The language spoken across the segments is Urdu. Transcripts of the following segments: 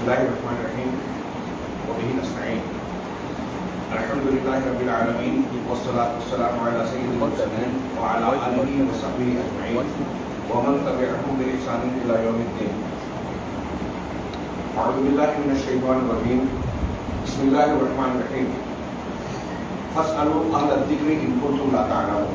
Bismillahirrahmanirrahim. Wa bihi nasta'in. Alhamdulillahi rabbil alamin. Wassalatu wassalamu ala sayyidil mursalin wa ala alihi wa sahbihi ajma'in. Wa man tabi'ahum bi ihsanin ila yawmiddin. A'udzu billahi minash shaitanir rajim. Bismillahirrahmanirrahim. Fas'alu ahla dzikri in kuntum la ta'lamun.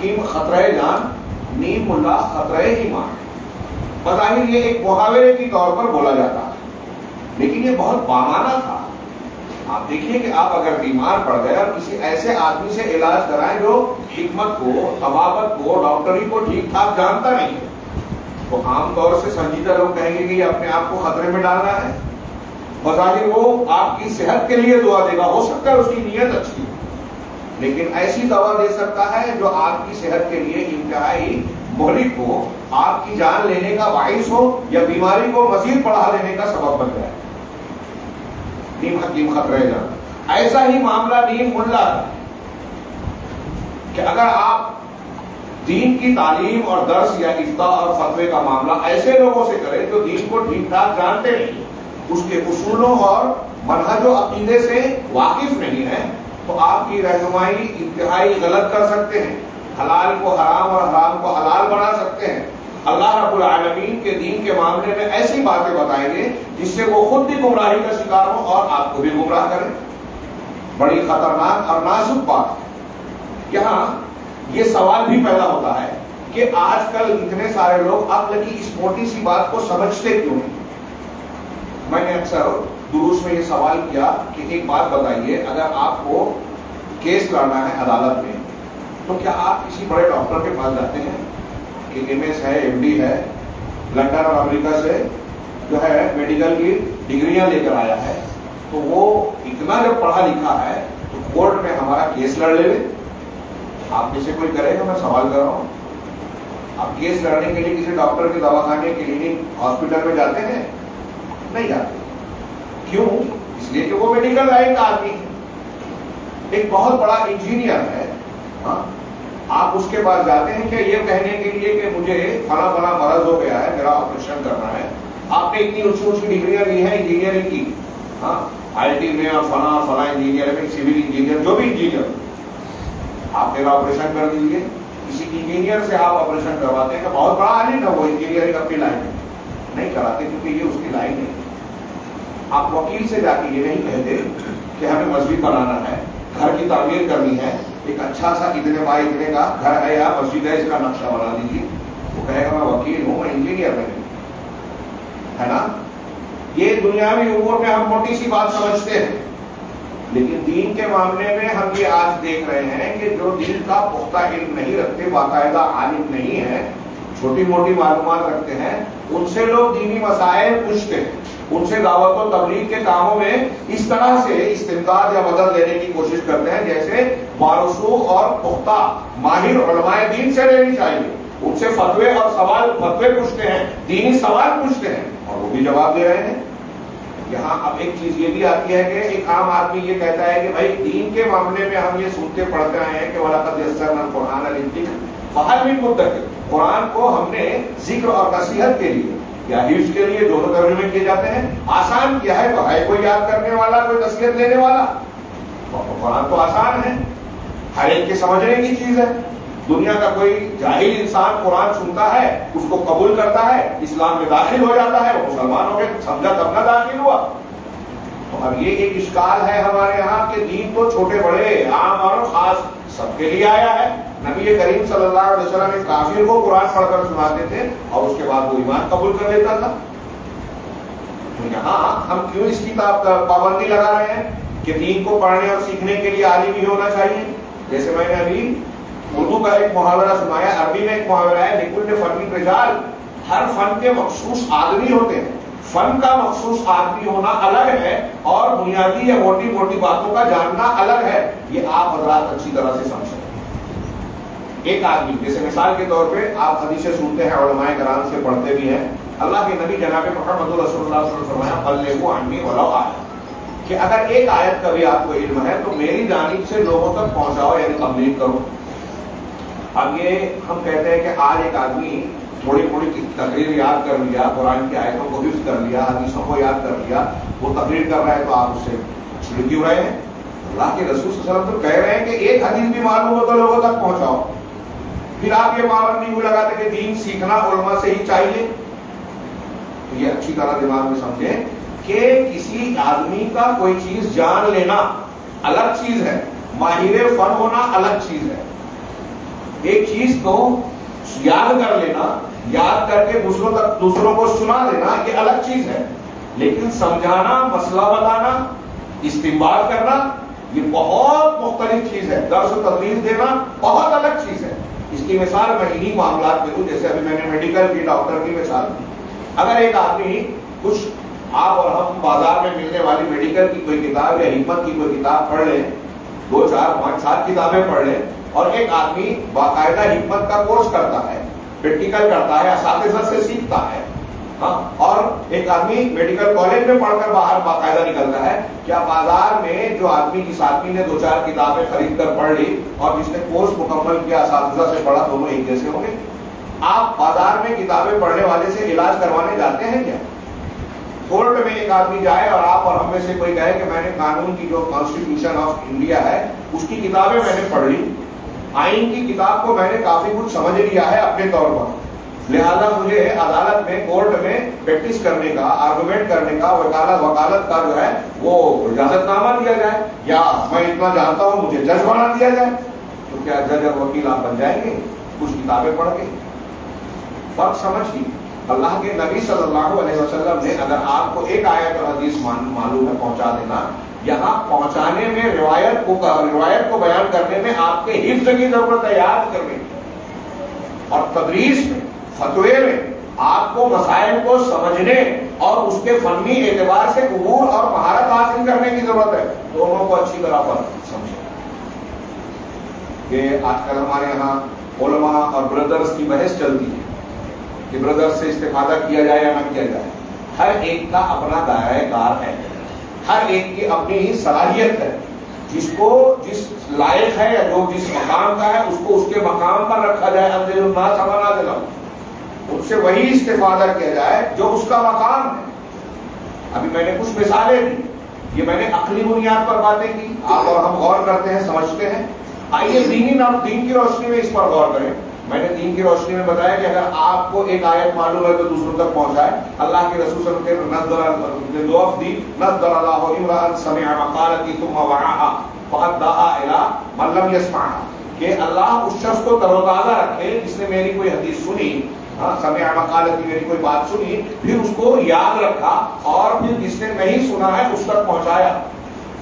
حکیم خطرہ جان، نیم ملا خطرہ ایمان. بظاہر یہ ایک محاورے کے طور پر بولا جاتا ہے، لیکن یہ بہت بامانہ تھا. آپ دیکھیے کہ آپ اگر بیمار پڑ گئے اور کسی ایسے آدمی سے علاج کرائیں جو حکمت کو، طبابت کو، ڈاکٹری کو ٹھیک ٹھاک جانتا نہیں ہے، تو عام طور سے سنجیدہ لوگ کہیں گے کہ یہ اپنے آپ کو خطرے میں ڈالنا ہے. بظاہر وہ آپ کی صحت کے لیے دعا دے گا، ہو سکتا ہے اس کی نیت اچھی، لیکن ایسی دوا دے سکتا ہے جو آپ کی صحت کے لیے انتہائی مہلک ہو، آپ کی جان لینے کا باعث ہو، یا بیماری کو مزید بڑھا دینے کا سبب بن جائے. نیم حکیم خطرہ جان. ایسا ہی معاملہ نیم ملا ہے کہ اگر آپ دین کی تعلیم اور درس یا افتاء اور فتوے کا معاملہ ایسے لوگوں سے کریں جو دین کو ٹھیک ٹھاک جانتے نہیں، اس کے اصولوں اور منہج و عقیدے سے واقف نہیں ہے، تو آپ کی رہنمائی انتہائی غلط کر سکتے ہیں، حلال کو حرام اور حرام کو حلال بنا سکتے ہیں. اللہ رب العالمین کے دین کے معاملے میں ایسی باتیں بتائیں گے جس سے وہ خود بھی گمراہی کا شکار ہو اور آپ کو بھی گمراہ کریں. بڑی خطرناک اور نازک بات. یہاں یہ سوال بھی پیدا ہوتا ہے کہ آج کل اتنے سارے لوگ عقل کی اس موٹی سی بات کو سمجھتے کیوں نہیں. میں نے اکثر دروس میں یہ سوال کیا کہ ایک بات بتائیے، اگر آپ کو کیس لڑنا ہے عدالت میں تو کیا آپ کسی بڑے ڈاکٹر کے پاس جاتے ہیں کہ ایم ایس ہے، ایم ڈی ہے، لندن اور امریکہ سے جو ہے میڈیکل کی ڈگریاں لے کر آیا ہے، تو وہ اتنا جب پڑھا لکھا ہے تو کورٹ میں ہمارا کیس لڑ لے؟ آپ میں سے کوئی کرے گا؟ میں سوال کر رہا ہوں. آپ کیس لڑنے کے لیے کسی ڈاکٹر کے دواخانے، کلینک، ہاسپٹل میں جاتے ہیں؟ نہیں جاتے. کیوں؟ اس لیے کہ وہ میڈیکل لائن کا آدمی ہے، ایک بہت بڑا انجینئر ہے. ہاں، آپ اس کے پاس جاتے ہیں کہ یہ کہنے کے لیے کہ مجھے فلاں فلاں مرض ہو گیا ہے، میرا آپریشن کرنا ہے. آپ نے اتنی اونچی اونچی ڈگریاں لی ہیں انجینئرنگ کی، ہاں، آئی ٹی میں اور فلاں انجینئر میں، سول انجینئر، جو بھی انجینئر، آپ میرا آپریشن کر دیجیے. کسی انجینئر سے آپ آپریشن کرواتے ہیں کہ بہت بڑا عالم ہے وہ انجینئرنگ اپنی لائن میں، نہیں کراتے کیونکہ یہ اس کی لائن ہے. آپ وکیل سے جا کے یہ نہیں کہتے کہ ہمیں مسجد بنانا ہے، گھر کی تعمیر کرنی ہے، ایک اچھا سا اتنے بائی اتنے کا گھر ہے یا مسجد ہے، اس کا نقشہ بنا دیجیے. وہ کہے گا میں وکیل ہوں، میں انجینئر نہیں، ہے نا. یہ دنیاوی امور میں ہم موٹی سی بات سمجھتے ہیں، لیکن دین کے معاملے میں ہم یہ آج دیکھ رہے ہیں کہ جو دین کا پختہ علم نہیں رکھتے، باقاعدہ عالم نہیں ہے، چھوٹی موٹی معلومات رکھتے ہیں، ان سے لوگ دینی مسائل پوچھتے ہیں، ان سے دعوت و تبلیغ کے کاموں میں اس طرح سے استمداد یا مدد لینے کی کوشش کرتے ہیں جیسے بارسوخ اور پختہ ماہر علماء دین سے لینی چاہیے. ان سے فتوے اور فتوے پوچھتے ہیں، دینی سوال پوچھتے ہیں، اور وہ بھی جواب دے رہے ہیں. یہاں اب ایک چیز یہ بھی آتی ہے کہ ایک عام آدمی یہ کہتا ہے کہ بھائی دین کے معاملے میں ہم یہ سنتے پڑھتے ہیں کہ وَلَقَدْ يَسَّرْنَا الْقُرْآنَ لِلذِّكْرِ فَهَلْ مِن مُدَّكِرٍ. قرآن کو ہم نے ذکر اور نصیحت کے لیے یا حفظ کے لیے دونوں ترجمے کیے جاتے ہیں، آسان کیا ہے تو ہے کوئی یاد کرنے والا، کوئی نصیحت لینے والا. قرآن تو آسان ہے، ہر ایک کے سمجھنے کی چیز ہے. دنیا کا کوئی جاہل انسان قرآن سنتا ہے، اس کو قبول کرتا ہے، اسلام میں داخل ہو جاتا ہے، وہ مسلمان ہو کے سمجھا تب نہ داخل ہوا. تو اب یہ ایک اشکال ہے ہمارے یہاں کہ دین تو چھوٹے بڑے، عام اور خاص سب کے لیے آیا ہے. نبی کریم صلی اللہ علیہ وسلم ایک کافر کو قرآن پڑھ کر سناتے تھے اور اس کے بعد وہ ایمان قبول کر لیتا تھا. تو یہاں ہم کیوں اس کی پابندی لگا رہے ہیں کہ دین کو پڑھنے اور سیکھنے کے لیے عالم ہی ہونا چاہیے؟ جیسے میں نے ابھی اردو کا ایک محاورہ سنایا، عربی میں ایک محاورہ ہے لِكُلِّ فَنٍّ رِجَالٌ. ہر فن کے مخصوص آدمی ہوتے ہیں. فن کا مخصوص آدمی ہونا الگ ہے اور بنیادی یا موٹی موٹی باتوں کا جاننا الگ ہے. یہ آپ حضرات اچھی طرح سے سمجھیں. ایک آدمی جیسے مثال کے طور پہ آپ حدیثیں سنتے ہیں، علماء کرام سے پڑھتے بھی ہیں. اللہ کے نبی جناب محمد رسول اللہ صلی اللہ علیہ وسلم فرمایا بلغوا عنی ولو آیۃ، کہ اگر ایک آیت کا بھی آپ کو علم ہے تو میری جانب سے لوگوں تک پہنچاؤ، یعنی تبلیغ کرو. اب یہ ہم کہتے ہیں کہ آج ایک آدمی تھوڑی تھوڑی تقریر یاد کر لیا، قرآن کی آیتوں کو حفظ کر لیا، حدیثوں کو یاد کر لیا، وہ تقریر کر رہا ہے تو آپ اس سے چھڑ کیوں رہے ہیں؟ اللہ کے رسول صلی اللہ علیہ وسلم تو کہہ رہے ہیں کہ ایک حدیث بھی معلوم ہو تو لوگوں تک پہنچاؤ. پھر آپ یہ پابندی کیوں لگاتے کہ دین سیکھنا علماء سے ہی چاہیے؟ تو یہ اچھی طرح دماغ میں سمجھیں کہ کسی آدمی کا کوئی چیز جان لینا الگ چیز ہے، ماہر فن ہونا الگ چیز ہے. ایک چیز کو یاد کر لینا، یاد کر کے دوسروں کو سنا دینا یہ الگ چیز ہے، لیکن سمجھانا، مسئلہ بتانا، استنباط کرنا یہ بہت مختلف چیز ہے۔ درس و تدریس دینا بہت الگ چیز ہے۔ اس کی مثال میں انہی معاملات میں دوں، جیسے ابھی میں نے میڈیکل کی، ڈاکٹر کی مثال دی۔ اگر ایک آدمی کچھ آپ اور ہم بازار میں ملنے والی میڈیکل کی کوئی کتاب یا حکمت کی کوئی کتاب پڑھ لیں، 2 4 5 7 کتابیں پڑھ لیں، اور ایک آدمی باقاعدہ حکمت کا کورس کرتا ہے، پریکٹیکل کرتا ہے، اساتذہ سے سیکھتا ہے، ہاں، اور ایک آدمی میڈیکل کالج میں پڑھ کر باہر باقاعدہ نکلتا ہے، کیا بازار میں جو آدمی، جس آدمی نے 2 4 کتابیں خرید کر پڑھ لی اور جس نے کورس مکمل کیا، اساتذہ سے پڑھا، دونوں ایک جیسے ہوں گے؟ آپ بازار میں کتابیں پڑھنے والے سے علاج کروانے جاتے ہیں کیا؟ کورٹ میں ایک آدمی جائے اور آپ اور ہم میں سے کوئی کہے کہ میں نے قانون کی، جو کانسٹیٹیوشن آف انڈیا ہے، اس کی کتابیں میں نے پڑھ لی، آئین کی کتاب کو میں نے کافی کچھ سمجھ لیا ہے اپنے طور پر، لہذا مجھے عدالت میں، کورٹ میں پریکٹس کرنے کا، آرگومنٹ کرنے کا، وکالت کا جو ہے وہ اجازت نامہ دیا جائے، یا میں اتنا جانتا ہوں مجھے جج بنا دیا جائے، تو کیا جج اور وکیل آپ بن جائیں گے کچھ کتابیں پڑھ کے؟ فرق سمجھیے۔ اللہ کے نبی صلی اللہ علیہ وسلم نے اگر آپ کو ایک آیت اور حدیث معلوم ہے پہنچا دینا، یہاں پہنچانے میں، روایت کو بیان کرنے میں آپ کے حفظ کی ضرورت ہے، یاد کرنے کی، اور تدریس میں، فتوے میں آپ کو مسائل کو سمجھنے اور اس کے فنی اعتبار سے عبور اور مہارت حاصل کرنے کی ضرورت ہے۔ دونوں کو اچھی طرح فرق سمجھیں۔ کہ آج کل ہمارے یہاں علماء اور بردرز کی بحث چلتی ہے کہ بردر سے استفادہ کیا جائے یا نہ کیا جائے۔ ہر ایک کا اپنا دائرہ کار ہے، ہر ایک کی اپنی ہی صلاحیت ہے، جس کو جس لائق ہے یا جو جس مقام کا ہے اس کو اس کے مقام پر رکھا جائے، انزل الناس منازلہم، اس سے وہی استفادہ کیا جائے جو اس کا مقام ہے۔ ابھی میں نے کچھ مثالیں دی، یہ میں نے عقلی بنیاد پر باتیں کی، آپ اور ہم غور کرتے ہیں، سمجھتے ہیں۔ آئیے دین کی روشنی میں اس پر غور کریں۔ میں نے دین کی روشنی میں بتایا کہ اگر آپ کو ایک آیت معلوم ہے تو دوسروں تک پہنچائے۔ اللہ کے رسول صلی اللہ علیہ وسلم نظر اللہ امرأ سمع مقالتی ثم وعاها فقد دعا الى من لم يسمعها، کہ اللہ اس شخص کو تر و تازہ رکھے جس نے میری کوئی حدیث سنی، سمع مقالتی، میری کوئی بات سنی، پھر اس کو یاد رکھا، اور پھر جس نے نہیں سنا ہے اس تک پہنچایا۔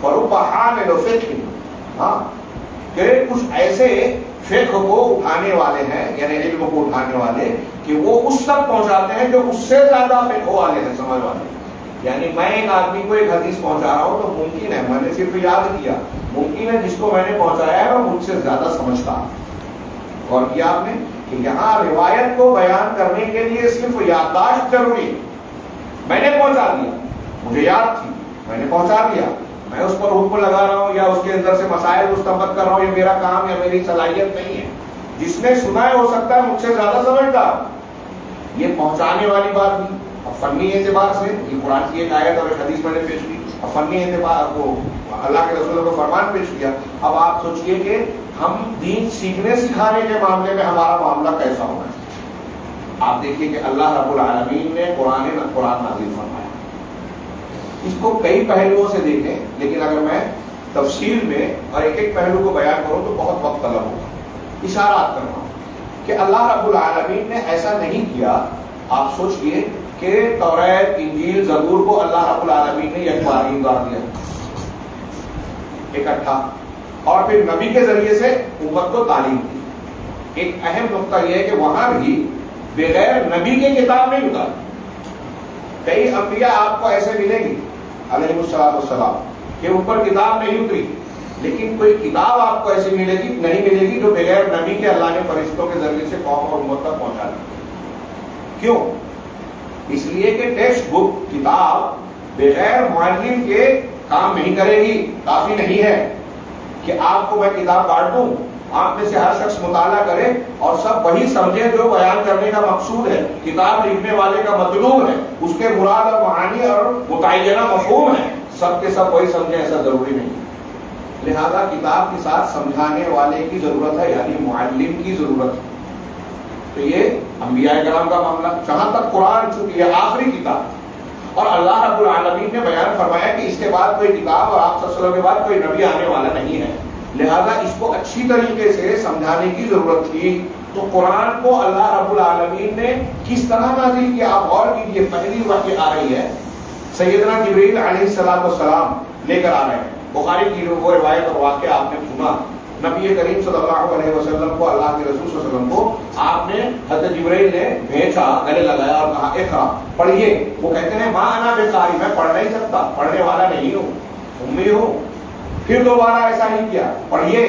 فرب حامل فقہ، کہ کچھ ایسے فقہ کو اٹھانے والے ہیں، یعنی علم کو اٹھانے والے، کہ وہ اس تک پہنچاتے ہیں جو اس سے زیادہ فقہ والے ہیں، سمجھ والے۔ یعنی میں ایک آدمی کو ایک حدیث پہنچا رہا ہوں تو ممکن ہے، میں نے صرف یاد کیا، ممکن ہے جس کو میں نے پہنچایا ہے وہ مجھ سے زیادہ سمجھتا۔ اور کیا آپ نے کہ یہاں روایت کو بیان کرنے کے لیے صرف یادداشت ضروری، میں نے پہنچا دیا، مجھے یاد تھی، میں نے پہنچا دیا، میں اس پر حکم لگا رہا ہوں یا اس کے اندر سے مسائل مستنبط کر رہا ہوں، یہ میرا کام یا میری صلاحیت نہیں ہے۔ جس نے سنا ہے ہو سکتا ہے مجھ سے زیادہ سمجھتا، یہ پہنچانے والی بات نہیں۔ اب فنی اعتبار سے یہ قرآن کی ایک آیت اور ایک حدیث میں نے پیش کی، اب فنی اعتبار کو اللہ کے رسول کو فرمان پیش کیا۔ اب آپ سوچئے کہ ہم دین سیکھنے سکھانے کے معاملے میں ہمارا معاملہ کیسا ہونا ہے۔ آپ دیکھیے کہ اللہ رب العالمین نے قرآن نازل فرمایا، اس کو کئی پہلوؤں سے دیکھیں، لیکن اگر میں تفصیل میں اور ایک ایک پہلو کو بیان کروں تو بہت وقت طلب ہوگا۔ اشارات کر رہا ہوں کہ اللہ رب العالمین نے ایسا نہیں کیا۔ آپ سوچئے کہ توریت، انجیل، زبور کو اللہ رب العالمین نے ایک بار اتار دیا اکٹھا، اور پھر نبی کے ذریعے سے امت کو تعلیم دی۔ ایک اہم نقطہ یہ ہے کہ وہاں بھی بغیر نبی کے کتاب نہیں اتاری۔ کئی انبیاء آپ کو ایسے ملیں گے علیہ السلام کہ اوپر کتاب نہیں اتری، لیکن کوئی کتاب آپ کو ایسی نہیں ملے گی جو بغیر نبی کے اللہ نے فرشتوں کے ذریعے سے قوم اور امت تک پہنچا دی۔ کیوں؟ اس لیے کہ ٹیکسٹ بک، کتاب بغیر معلم کے کام نہیں کرے گی۔ کافی نہیں ہے کہ آپ کو میں کتاب بانٹ دوں، آپ میں سے ہر شخص مطالعہ کرے اور سب وہی سمجھے جو بیان کرنے کا مقصود ہے، کتاب لکھنے والے کا مطلوب ہے، اس کے مراد اور معانی اور متعینہ مفہوم ہے، سب کے سب وہی سمجھیں، ایسا ضروری نہیں۔ لہذا کتاب کے ساتھ سمجھانے والے کی ضرورت ہے، یعنی معلم کی ضرورت ہے۔ تو یہ انبیاء کرام کا معاملہ، جہاں تک قرآن چونکہ یہ آخری کتاب، اور اللہ رب العالمین نے بیان فرمایا کہ اس کے بعد کوئی کتاب اور آپ صلی اللہ علیہ وسلم کے بعد کوئی نبی آنے والا نہیں ہے۔ لہذا اس کو اچھی طریقے سے سمجھانے کی ضرورت تھی. تو قرآن کو اللہ رب العالمین نے کس طرح نازل کیا آپ غور کیجیے. پہلی وحی آ رہی ہے سیدنا جبرائیل علیہ السلام لے کر آ رہے ہیں. بخاری کی وہ روایت اور واقعہ آپ نے سنا. نبی کریم صلی اللہ علیہ وسلم کو, اللہ کے رسول صلی اللہ علیہ وسلم کو آپ نے حضرت جبرائیل نے بھیجا, گلے لگایا اور کہا اقرا, پڑھیے. وہ کہتے ہیں ماں انا بقاری, میں پڑھ نہیں سکتا, پڑھنے والا نہیں ہوں, امی ہوں. پھر دوبارہ ایسا ہی کیا, پڑھیے.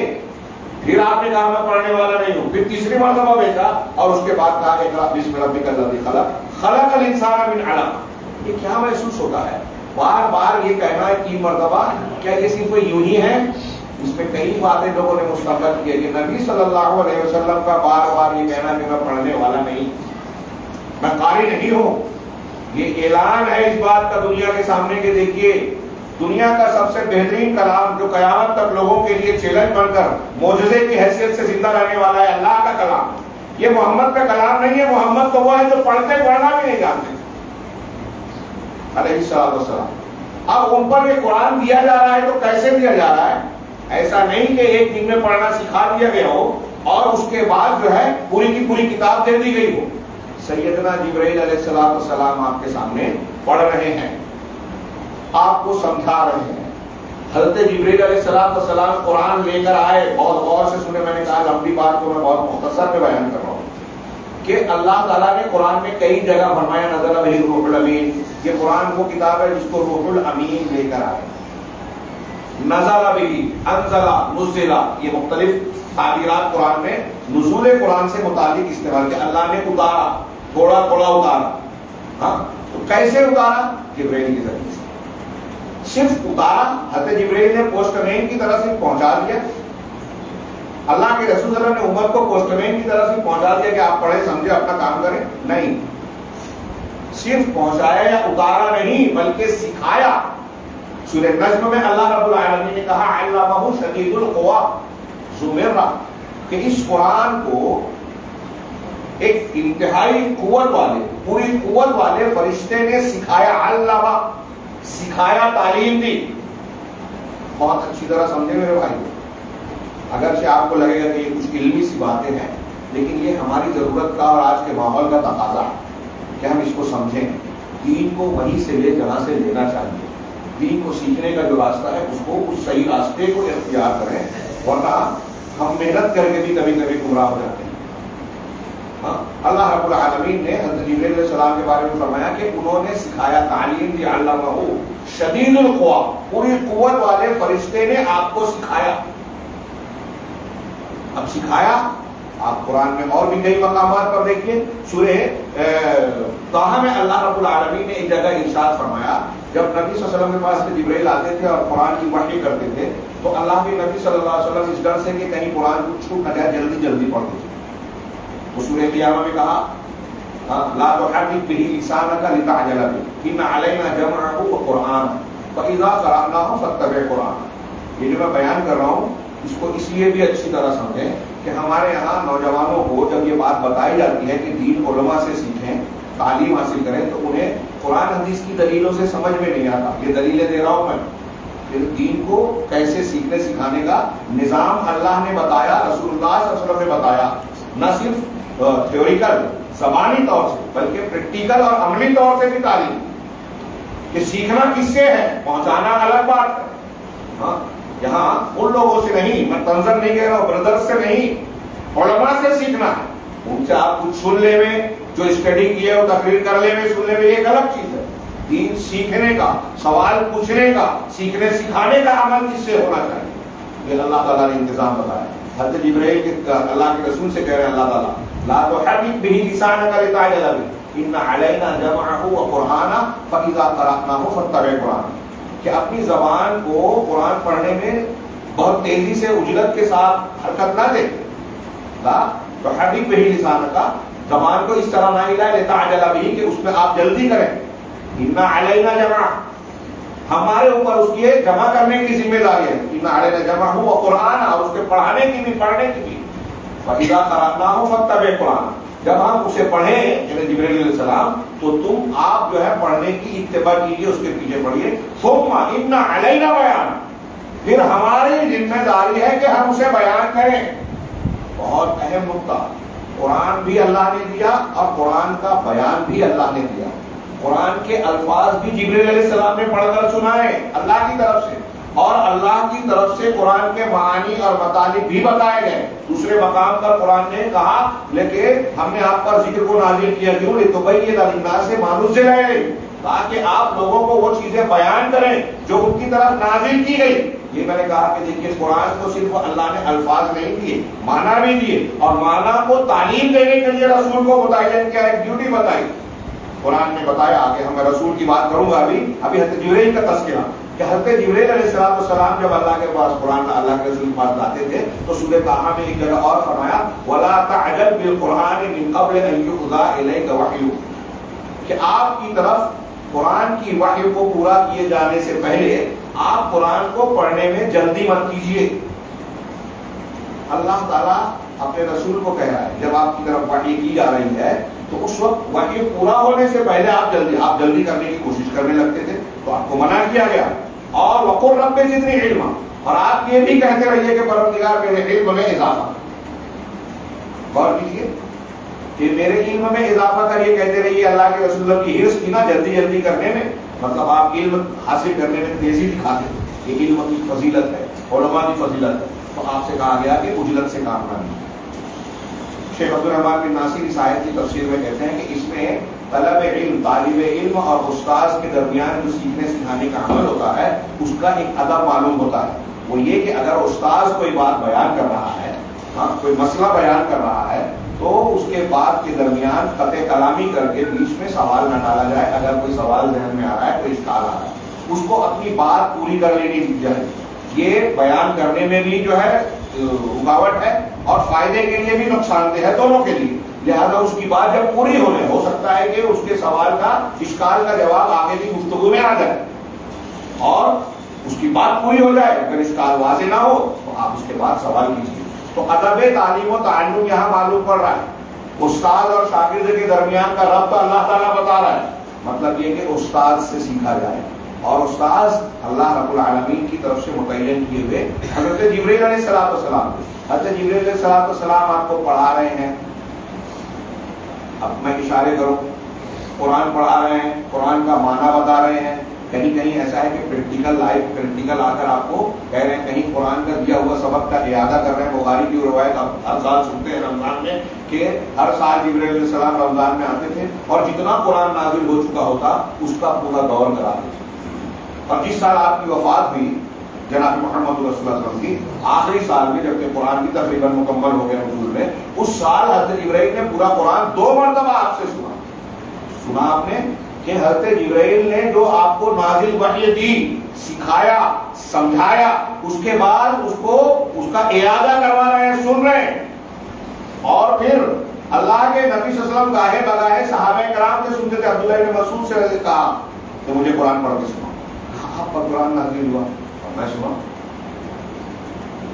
پھر آپ نے کہا میں پڑھنے والا نہیں ہوں. پھر تیسری مرتبہ بھیجا اور اس کے بعد کہا اقرا بسم ربک الذی خلق خلق الانسان من علق. یہ کیا محسوس ہوتا ہے بار بار یہ کہنا ہے 3 مرتبہ؟ کیا یہ صرف یوں ہی ہے؟ اس میں کئی باتیں لوگوں نے مستقل کی کہ نبی صلی اللہ علیہ وسلم کا بار بار یہ کہنا کہ میں پڑھنے والا نہیں, میں قاری نہیں ہوں, یہ اعلان ہے اس بات کا دنیا کے سامنے کہ دیکھیے دنیا کا سب سے بہترین کلام جو قیامت تک لوگوں کے لیے چیلنج بن کر معجزے کی حیثیت سے زندہ رہنے والا ہے, اللہ کا کلام. یہ محمد کا کلام نہیں ہے. محمد تو وہ ہے جو پڑھتے پڑھنا بھی نہیں جانتے علیہ السلام. اب ان پر یہ قرآن دیا جا رہا ہے تو کیسے دیا جا رہا ہے؟ ایسا نہیں کہ ایک دن میں پڑھنا سکھا دیا گیا ہو اور اس کے بعد جو ہے پوری کی پوری کتاب دے دی گئی ہو. سیدنا جبرائیل علیہ السلام آپ کے سامنے پڑھ رہے ہیں, آپ کو سمجھا رہے ہیں. حضرت جبرائیل علیہ السلام قرآن لے کر آئے. بہت غور سے سنے, میں نے کہا لمبی بات کو میں بہت مختصر میں بیان کر رہا ہوں کہ اللہ تعالیٰ نے قرآن میں کئی جگہ فرمایا نزل بہ الروح الامین. یہ قرآن وہ کتاب ہے جس کو روح الامین لے کر آئے. نزل بہ, انزل, نزل, یہ مختلف تعبیرات قرآن میں نزول قرآن سے متعلق استعمال کیا. اللہ نے اتارا, تھوڑا تھوڑا اتارا. ہاں, تو کیسے اتارا؟ جبرائیل کے ذریعے سے. صرف اتارا, حضرت جبرائیل نے پوسٹ مین کی طرح سے پہنچا دیا. اللہ کے رسول صلی اللہ علیہ وسلم نے امت کو پوسٹ مین کی طرح سے پہنچا دیا کہ آپ پڑھیں سمجھے اپنا کام کریں. نہیں, صرف پہنچایا یا اتارا نہیں بلکہ سکھایا. سورہ نجم میں اللہ رب العالمین نے کہا علمہ شدید القوی ذو مرہ, کہ اس قرآن کو ایک انتہائی قوت والے, پوری قوت والے فرشتے نے سکھایا. علمہ, سکھایا, تعلیم دی. بہت اچھی طرح سمجھے میرے بھائی. اگرچہ آپ کو لگے گا کہ یہ کچھ علمی سی باتیں ہیں, لیکن یہ ہماری ضرورت کا اور آج کے ماحول کا تقاضا ہے کہ ہم اس کو سمجھیں. دین کو وہیں سے لے جہاں سے لینا چاہیے. دین کو سیکھنے کا جو راستہ ہے اس کو, اس صحیح راستے کو اختیار کریں, ورنہ ہم محنت کر کے بھی کبھی کبھی گمراہ ہو جاتے ہیں. ہاں, اللہ رب العالمین نے حضرت جبرائیل علیہ السلام کے بارے میں فرمایا کہ انہوں نے سکھایا, تعلیم دی. علمہ شدید القوی, پوری قوت والے فرشتے نے آپ کو سکھایا. اب سکھایا آپ قرآن میں اور بھی کئی مقامات پر دیکھیے. سورہ طٰہٰ میں اللہ رب العالمین نے ایک جگہ ارشاد فرمایا, جب نبی صلی اللہ علیہ وسلم کے پاس جبرائیل آتے تھے اور قرآن کی وحی کرتے تھے تو اللہ کے نبی صلی اللہ علیہ وسلم اس ڈر سے کہ کہیں قرآن چھوٹ نہ جائے جلدی جلدی پڑھتے تھے. وہ سورہ قیامہ میں کہا لا تحرک به لسانک لتعجل به ان علینا جمعه وقرآنہ فاذا قرأناه فاتبع قرآنہ. یہ جو میں بیان کر رہا ہوں اس کو اس لیے بھی اچھی طرح سمجھیں کہ ہمارے یہاں نوجوانوں کو جب یہ بات بتائی جاتی ہے کہ دین علماء سے سیکھیں, تعلیم حاصل کریں, تو انہیں قرآن حدیث کی دلیلوں سے سمجھ میں نہیں آتا. یہ دلیلیں دے رہا ہوں میں کہ دین کو کیسے سیکھنے سکھانے کا نظام اللہ نے بتایا, رسول اللہ صلی اللہ علیہ وسلم نے بتایا. نہ صرف تھیوریکل زبانی طور سے بلکہ پریکٹیکل اور عملی طور سے بھی تعلیم. کہ سیکھنا کس سے ہے, پہنچانا الگ بات ہے. ہاں, یہاں ان لوگوں سے نہیں, میں تنظر نہیں کہہ رہا ہوں, بردر سے نہیں, علماء سے سیکھنا ہے. ان سے آپ کچھ سن لے میں, جو اسٹڈی کیے وہ تقریر کر لے میں, سننے میں, یہ ایک الگ چیز ہے. دین سیکھنے کا, سوال پوچھنے کا, سیکھنے سکھانے کا عمل کس سے ہونا چاہیے, یہ اللہ تعالیٰ نے انتظام بتایا. حضرت جبرائیل کے اللہ کے رسول سے کہہ رہے ہیں اللہ تعالیٰ لا تحرک به لسانک لتعجل به ان علینا جمعه وقرآنہ فاذا قرأناه فاتبع قرآنہ. کہ اپنی زبان کو قرآن پڑھنے میں بہت تیزی سے اجلت کے ساتھ حرکت نہ دے. لا تحرک به لسانک, زبان کو اس طرح نہ ہلائے, لتعجل به کہ اس میں آپ جلدی کریں. ان علینا جمعہ, ہمارے اوپر اس کی جمع کرنے کی ذمہ داری ہے. ان علینا جمعہ وقرآنہ, اور اس کے پڑھانے کی بھی, پڑھنے کی بھی. فاذا قرأناه فاتبع قرآنہ, جب ہم اسے پڑھیں یعنی جبرائیل علیہ السلام, تو تم آپ جو ہے پڑھنے کی اتباع کیجیے, اس کے پیچھے پڑھیے. ثم ان علینا بیان, پھر ہماری ذمہ داری ہے کہ ہم اسے بیان کریں. بہت اہم نقطہ. قرآن بھی اللہ نے دیا اور قرآن کا بیان بھی اللہ نے دیا. قرآن کے الفاظ بھی جبریل علیہ السلام نے پڑھ کر سنائے اللہ کی طرف سے, اور اللہ کی طرف سے قرآن کے معانی اور مطالب بھی بتائے گئے. دوسرے مقام پر قرآن نے کہا لیکن ہم نے آپ پر ذکر کو نازل کیا کیوں؟ لتبین للناس ما نزل الیہم, تاکہ آپ لوگوں کو وہ چیزیں بیان کریں جو ان کی طرف نازل کی گئی. یہ میں نے کہا کہ دیکھیے قرآن کو صرف اللہ نے الفاظ نہیں دیے, معنی بھی دیے, اور معنی کو تعلیم دینے کے لیے رسول کو متعین کیا, ایک ڈیوٹی بتائی. قرآن نے بتایا کہ ہم رسول کی بات کروں گا ابھی حضرت جبرائیل کا تذکرہ, کہ حضرت جبرائیل علیہ السلام جب اللہ کے پاس قرآن اللہ کے رسول کے پاس لاتے تھے تو سورہ طٰہٰ میں ایک جگہ اور فرمایا وَلَا تَعْجَلْ بِالْقُرْآنِ مِنْ قَبْلِ أَنْ يُقْضَىٰ إِلَيْكَ وَحْيُهُ, کہ آپ کی طرف قرآن کی وحی کو پورا کیے جانے سے پہلے آپ قرآن کو پڑھنے میں جلدی مت کیجیے. اللہ تعالیٰ اپنے رسول کو کہہ رہا ہے جب آپ کی طرف وحی کی جا رہی ہے تو اس وقت وحی پورا ہونے سے پہلے آپ جلدی کرنے کی کوشش کرنے لگتے تھے, تو آپ کو منع کیا گیا. اور وَقُلْ رَبِّ زِدْنِی عِلْمًا, اور آپ یہ بھی کہتے رہیے کہ پروردگار میرے علم میں اضافہ. غور کیجیے کہ میرے علم میں اضافہ کریے, کہتے رہیے. اللہ کے رسول کی حرص تھی نا جلدی کرنے میں, مطلب آپ علم حاصل کرنے میں تیزی دکھاتے کہ علم کی فضیلت ہے, علماء کی فضیلت ہے, تو آپ سے کہا گیا کہ اجلت سے کام نہ لیں. شیخ عبد الرحمن بن ناصر اس آیت کی تفسیر میں کہتے ہیں کہ اس میں طلب علم, طالب علم اور استاذ کے درمیان جو سیکھنے سکھانے کا عمل ہوتا ہے اس کا ایک ادب معلوم ہوتا ہے. وہ یہ کہ اگر استاذ کوئی بات بیان کر رہا ہے, کوئی مسئلہ بیان کر رہا ہے, تو اس کے بعد کے درمیان قطع کلامی کر کے بیچ میں سوال نہ ڈالا جائے. اگر کوئی سوال ذہن میں آ رہا ہے, کوئی اشکال آ رہا ہے, اس کو اپنی بات پوری کر لینی چاہیے. یہ بیان کرنے میں بھی جو ہے رکاوٹ ہے اور فائدے کے لیے بھی نقصان دہ ہے, دونوں کے لیے. لہذا اس کی بات جب پوری ہونے, ہو سکتا ہے کہ اس کے سوال کا اشکال کا جواب آگے کی گفتگو میں آ جائے اور اس کی بات پوری ہو جائے. اگر اشکال واضح نہ ہو تو آپ اس کے بعد سوال کیجیے. تو ادب تعلیم و تعلم یہاں معلوم پڑ رہا ہے. استاد اور شاگرد کے درمیان کا ربط اللہ تعالیٰ بتا رہا ہے. مطلب یہ کہ استاد سے سیکھا جائے, اور استاذ اللہ رب العالمین کی طرف سے متعین کیے ہوئے حضرت جبرائیل علیہ السلام. حضرت جبرائیل علیہ السلام آپ کو پڑھا رہے ہیں. اب میں اشارے کروں, قرآن پڑھا رہے ہیں, قرآن کا معنی بتا رہے ہیں. کہیں ایسا ہے کہ پریکٹیکل آ کر آپ کو کہہ رہے ہیں, کہیں قرآن کا دیا ہوا سبق کا اعادہ کر رہے ہیں. بخاری کی روایت آپ ہر سال سنتے ہیں رمضان میں کہ ہر سال جبرائیل علیہ السلام رمضان میں آتے تھے اور جتنا قرآن نازل ہو چکا ہوتا اس کا پورا دور کراتے تھے. اور جس سال آپ کی وفات ہوئی جناب محمد رسول اللہ صلی اللہ علیہ وسلم کی, آخری سال میں جب کہ قرآن بھی تقریباً مکمل ہو گیا نزول میں, اس سال حضرت جبرائیل نے پورا قرآن 2 مرتبہ آپ سے سنا آپ نے کہ حضرت جبرائیل نے جو آپ کو نازل وحی دی, سکھایا, سمجھایا, اس کے بعد اس کا اعادہ کروا رہے ہیں, سن رہے ہیں. اور پھر اللہ کے نبی صلی اللہ علیہ وسلم گاہے بگاہے صحابہ کرام سے سنتے تھے. عبداللہ بن مسعود سے کہا کہ مجھے قرآن پڑھ کے سنا. آپ پر قرآن نازل ہوا اور میں سنا.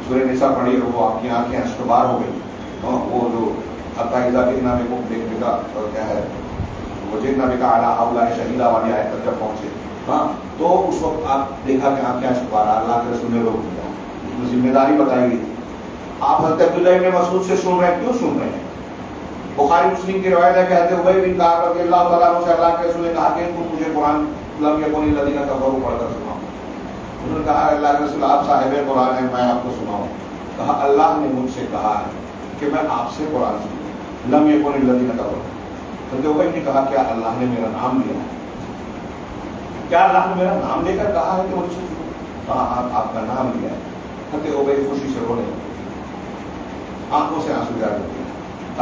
سورہ نساء پڑھی اور وہ آپ کی آنکھیں اشکبار ہو گئی. وہ جو حتیٰ نامے کو دیکھنے کا کیا ہے, وہ جتنا بھی کہا اعلیٰ شہیدہ والی آیت تک جب پہنچے, تو اس وقت آپ دیکھا کہ آنکھیں اشکبار, اللہ کے رسول نے روک دیا. اس میں ذمہ داری بتائی گئی. آپ حضرت عبداللہ بن مسعود سے سن رہے ہیں, کیوں سن رہے ہیں؟ بخاری مسلم کی روایت ہے کہ حضرت ابی بن کعب رضی اللہ تعالیٰ عنہ سے اللہ کے رسول نے کہا کہ تم مجھے قرآن لم یکن الذین کفروا پڑھ کر سناؤ. انہوں نے کہا اللہ کے رسول آپ صاحب قرآن ہیں, میں آپ کو سناؤں. کہا اللہ نے مجھ سے کہا ہے کہ میں آپ سے قرآن سنوں. لم یکن الذین کفروا. حضرت ابی نے کہا کیا اللہ نے میرا نام لیا ہے؟ کیا اللہ نے میرا نام لے کر کہا ہے کہ مجھ سے سنو؟ کہا آپ کا نام لیا ہے. حضرت ابی خوشی سے رونے لگے, آنکھوں سے آنسو جا رہے.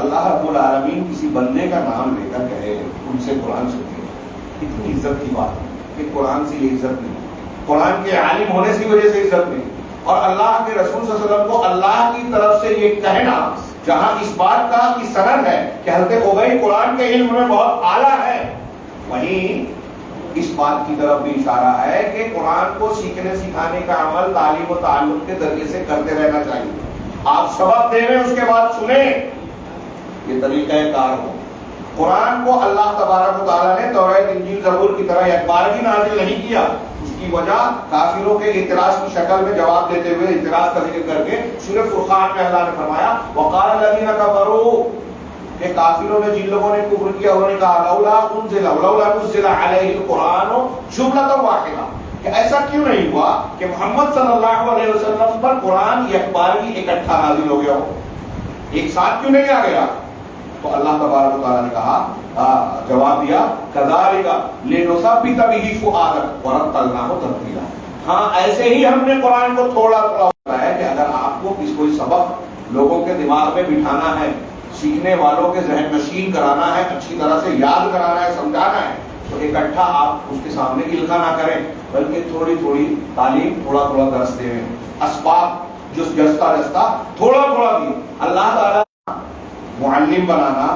اللہ رب العالمین کسی بندے کا نام لے کر کہے ان سے قرآن سنتے, اتنی عزت کی بات ہے کہ قرآن سے یہ عزت نہیں, قرآن کے عالم ہونے کی وجہ سے عزت نہیں. اور اللہ کے رسول صلی اللہ علیہ وسلم کو اللہ کی طرف سے یہ کہنا, جہاں اس بات کا کی سند ہے کہ حضرت ابی قرآن کے علم میں بہت اعلیٰ ہے, وہیں اس بات کی طرف بھی اشارہ ہے کہ قرآن کو سیکھنے سکھانے کا عمل تعلیم و تعلم کے ذریعے سے کرتے رہنا چاہیے. آپ سبق دے رہے اس کے بعد سنیں, یہ طریقہ کار ہو. قرآن کو اللہ تبارک و تعالیٰ نے توریت انجیل زبور کی طرح ایک بار بھی نازل نہیں کیا, اس کی کی وجہ کافروں کے اعتراض کی شکل میں جواب دیتے ہوئے اعتراض کا ذکر کر کے سورہ فرقان میں اللہ نے فرمایا وقال الذین کفروا، کہ کافروں نے جن لوگوں نے کفر کیا انہوں نے کہا لولا نزل علیہ القرآن جملۃ واحدہ، کہ ایسا کیوں نہیں ہوا کہ محمد صلی اللہ علیہ وسلم پر قرآن ایک بار ہی اکٹھا نازل ہو گیا ہو، ایک ساتھ کیوں نہیں آ گیا؟ تو اللہ تبارک و تعالیٰ نے کہا جواب دیا کذالک لنثبت بہ فؤادک ورتلناہ ترتیلا، ہاں ایسے ہی ہم نے قرآن کو تھوڑا تھوڑا بتایا کہ اگر آپ کو کوئی سبق لوگوں کے دماغ میں بٹھانا ہے، سیکھنے والوں کے ذہن نشین کرانا ہے، اچھی طرح سے یاد کرانا ہے، سمجھانا ہے، تو اکٹھا آپ اس کے سامنے القاء نہ کریں، بلکہ تھوڑی تھوڑی تعلیم، تھوڑا تھوڑا درس دیں، اسباب جو جستا جستا تھوڑا تھوڑا بھی اللہ تعالیٰ معلم بنانا،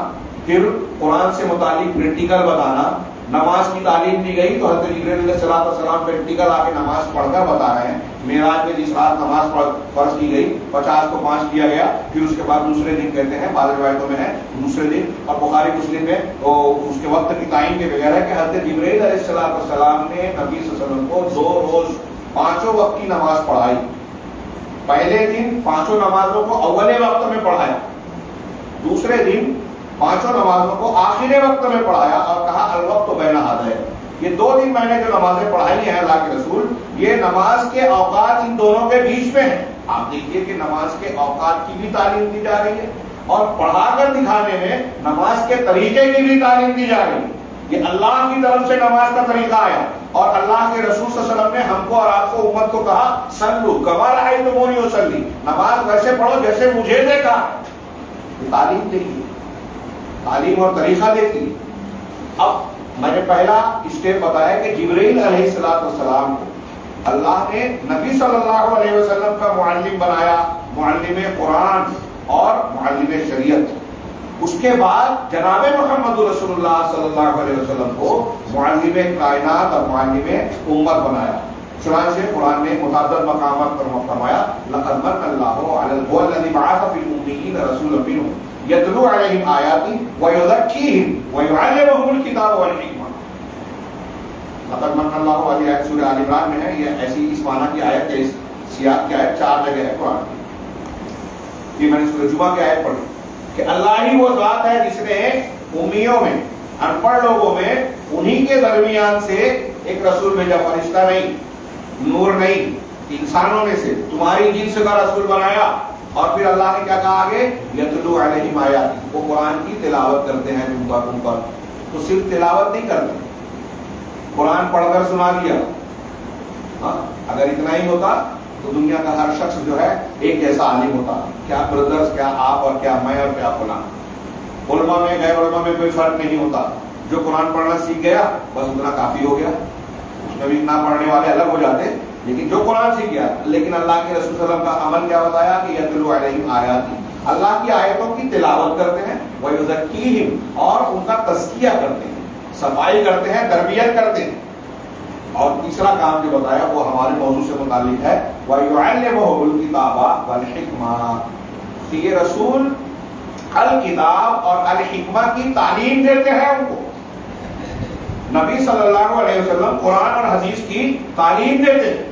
پھر قرآن سے متعلق پریکٹیکل بتانا، نماز کی تعلیم دی گئی تو حضرت جبرائیل علیہ السلام پریکٹیکل آ کے نماز پڑھ کر بتا رہے ہیں، معراج میں جس رات نماز فرض کی گئی 50 کو 5 کیا گیا، پھر اس کے بعد دوسرے دن کہتے ہیں، بعض روایتوں میں ہے دوسرے دن، اور بخاری مسلم میں تو اس کے وقت کی تعین کے بغیر ہے کہ حضرت جبرائیل علیہ السلام نے نبی صلی اللہ علیہ وسلم کو 2 روز 5 وقت کی نماز پڑھائی، پہلے دن 5 نمازوں کو اول وقت میں پڑھایا، دوسرے دن 5 نمازوں کو آخری وقت میں پڑھایا اور کہا الوقت بین ہذین، یہ 2 دن میں نے جو نمازیں پڑھائی ہیں اللہ کے رسول، یہ نماز کے اوقات ان دونوں کے بیچ میں ہیں۔ آپ دیکھیے کہ نماز کے اوقات کی بھی تعلیم دی جا رہی ہے اور پڑھا کر دکھانے میں نماز کے طریقے کی بھی تعلیم دی جا رہی ہے۔ یہ اللہ کی طرف سے نماز کا طریقہ آیا اور اللہ کے رسول صلی اللہ علیہ وسلم نے ہم کو اور آپ کو امت کو کہا صلو کما رأیتمونی اصلی، نماز ویسے پڑھو جیسے مجھے دیکھا۔ تعلیم دیکھیے، تعلیم اور طریقہ دیکھیے۔ اب میں نے پہلا اسٹیپ بتایا کہ جبرائیل علیہ السلام کو اللہ نے نبی صلی اللہ علیہ وسلم کا معلم بنایا، معلم قرآن اور معلم شریعت۔ اس کے بعد جناب محمد رسول اللہ صلی اللہ علیہ وسلم کو معلم کائنات اور معلم امت بنایا۔ چنانچہ قرآن نے متعدد مقامات پر فرمایا لقد من اللہ علی الذی بعث فی الامیین رسولا منہم یتلو علیہم آیاتی ویزکیہم ویعلمہم الکتاب والحکمہ۔ لقد من اللہ علی آیت سورہ آل عمران میں ہے، یہ ایسی اس معنی کی آیت ہے، اس سیاق کی آیت 4 جگہ ہے قرآن کی۔ یہ میں نے سورہ جمعہ کی آیت پڑھی کہ اللہ ہی وہ ذات ہے جس نے امیوں میں، ان پڑھ لوگوں میں، انہی کے درمیان سے ایک رسول بھیجا، فرشتہ نہیں، نور نہیں، انسانوں میں سے تمہاری جنس کا رسول بنایا۔ اور پھر اللہ نے کیا کہا آگے یتلو علیہم آیات، وہ قرآن کی تلاوت کرتے ہیں تم پر، تو صرف تلاوت نہیں کرتے، قرآن پڑھ کر سنا دیا۔ اگر اتنا ہی ہوتا تو دنیا کا ہر شخص جو ہے ایک جیسا عالم ہوتا، کیا بردرز، کیا آپ اور کیا میں اور کیا فلاں۔ علماء میں غیر علماء میں کوئی فرق نہیں ہوتا، جو قرآن پڑھنا سیکھ گیا بس اتنا کافی ہو گیا، اس میں بھی نہ پڑھنے والے الگ ہو جاتے، لیکن جو قرآن سیکھ گیا۔ لیکن اللہ کے رسول صلی اللہ علیہ وسلم کا عمل کیا بتایا کہ یتلو علیہم آیاتی، اللہ کی آیتوں کی تلاوت کرتے ہیں، ویزکیہم، اور ان کا تزکیہ کرتے ہیں، صفائی کرتے ہیں، تربیت کرتے ہیں۔ اور تیسرا کام جو بتایا وہ ہمارے موضوع سے متعلق ہے وَيُعَلِّمُهُ الْكِتَابَ وَالْحِکْمَةَ، کہ یہ رسول الکتاب اور الحکمہ کی تعلیم دیتے ہیں ان کو۔ نبی صلی اللہ علیہ وسلم قرآن اور حدیث کی تعلیم دیتے ہیں۔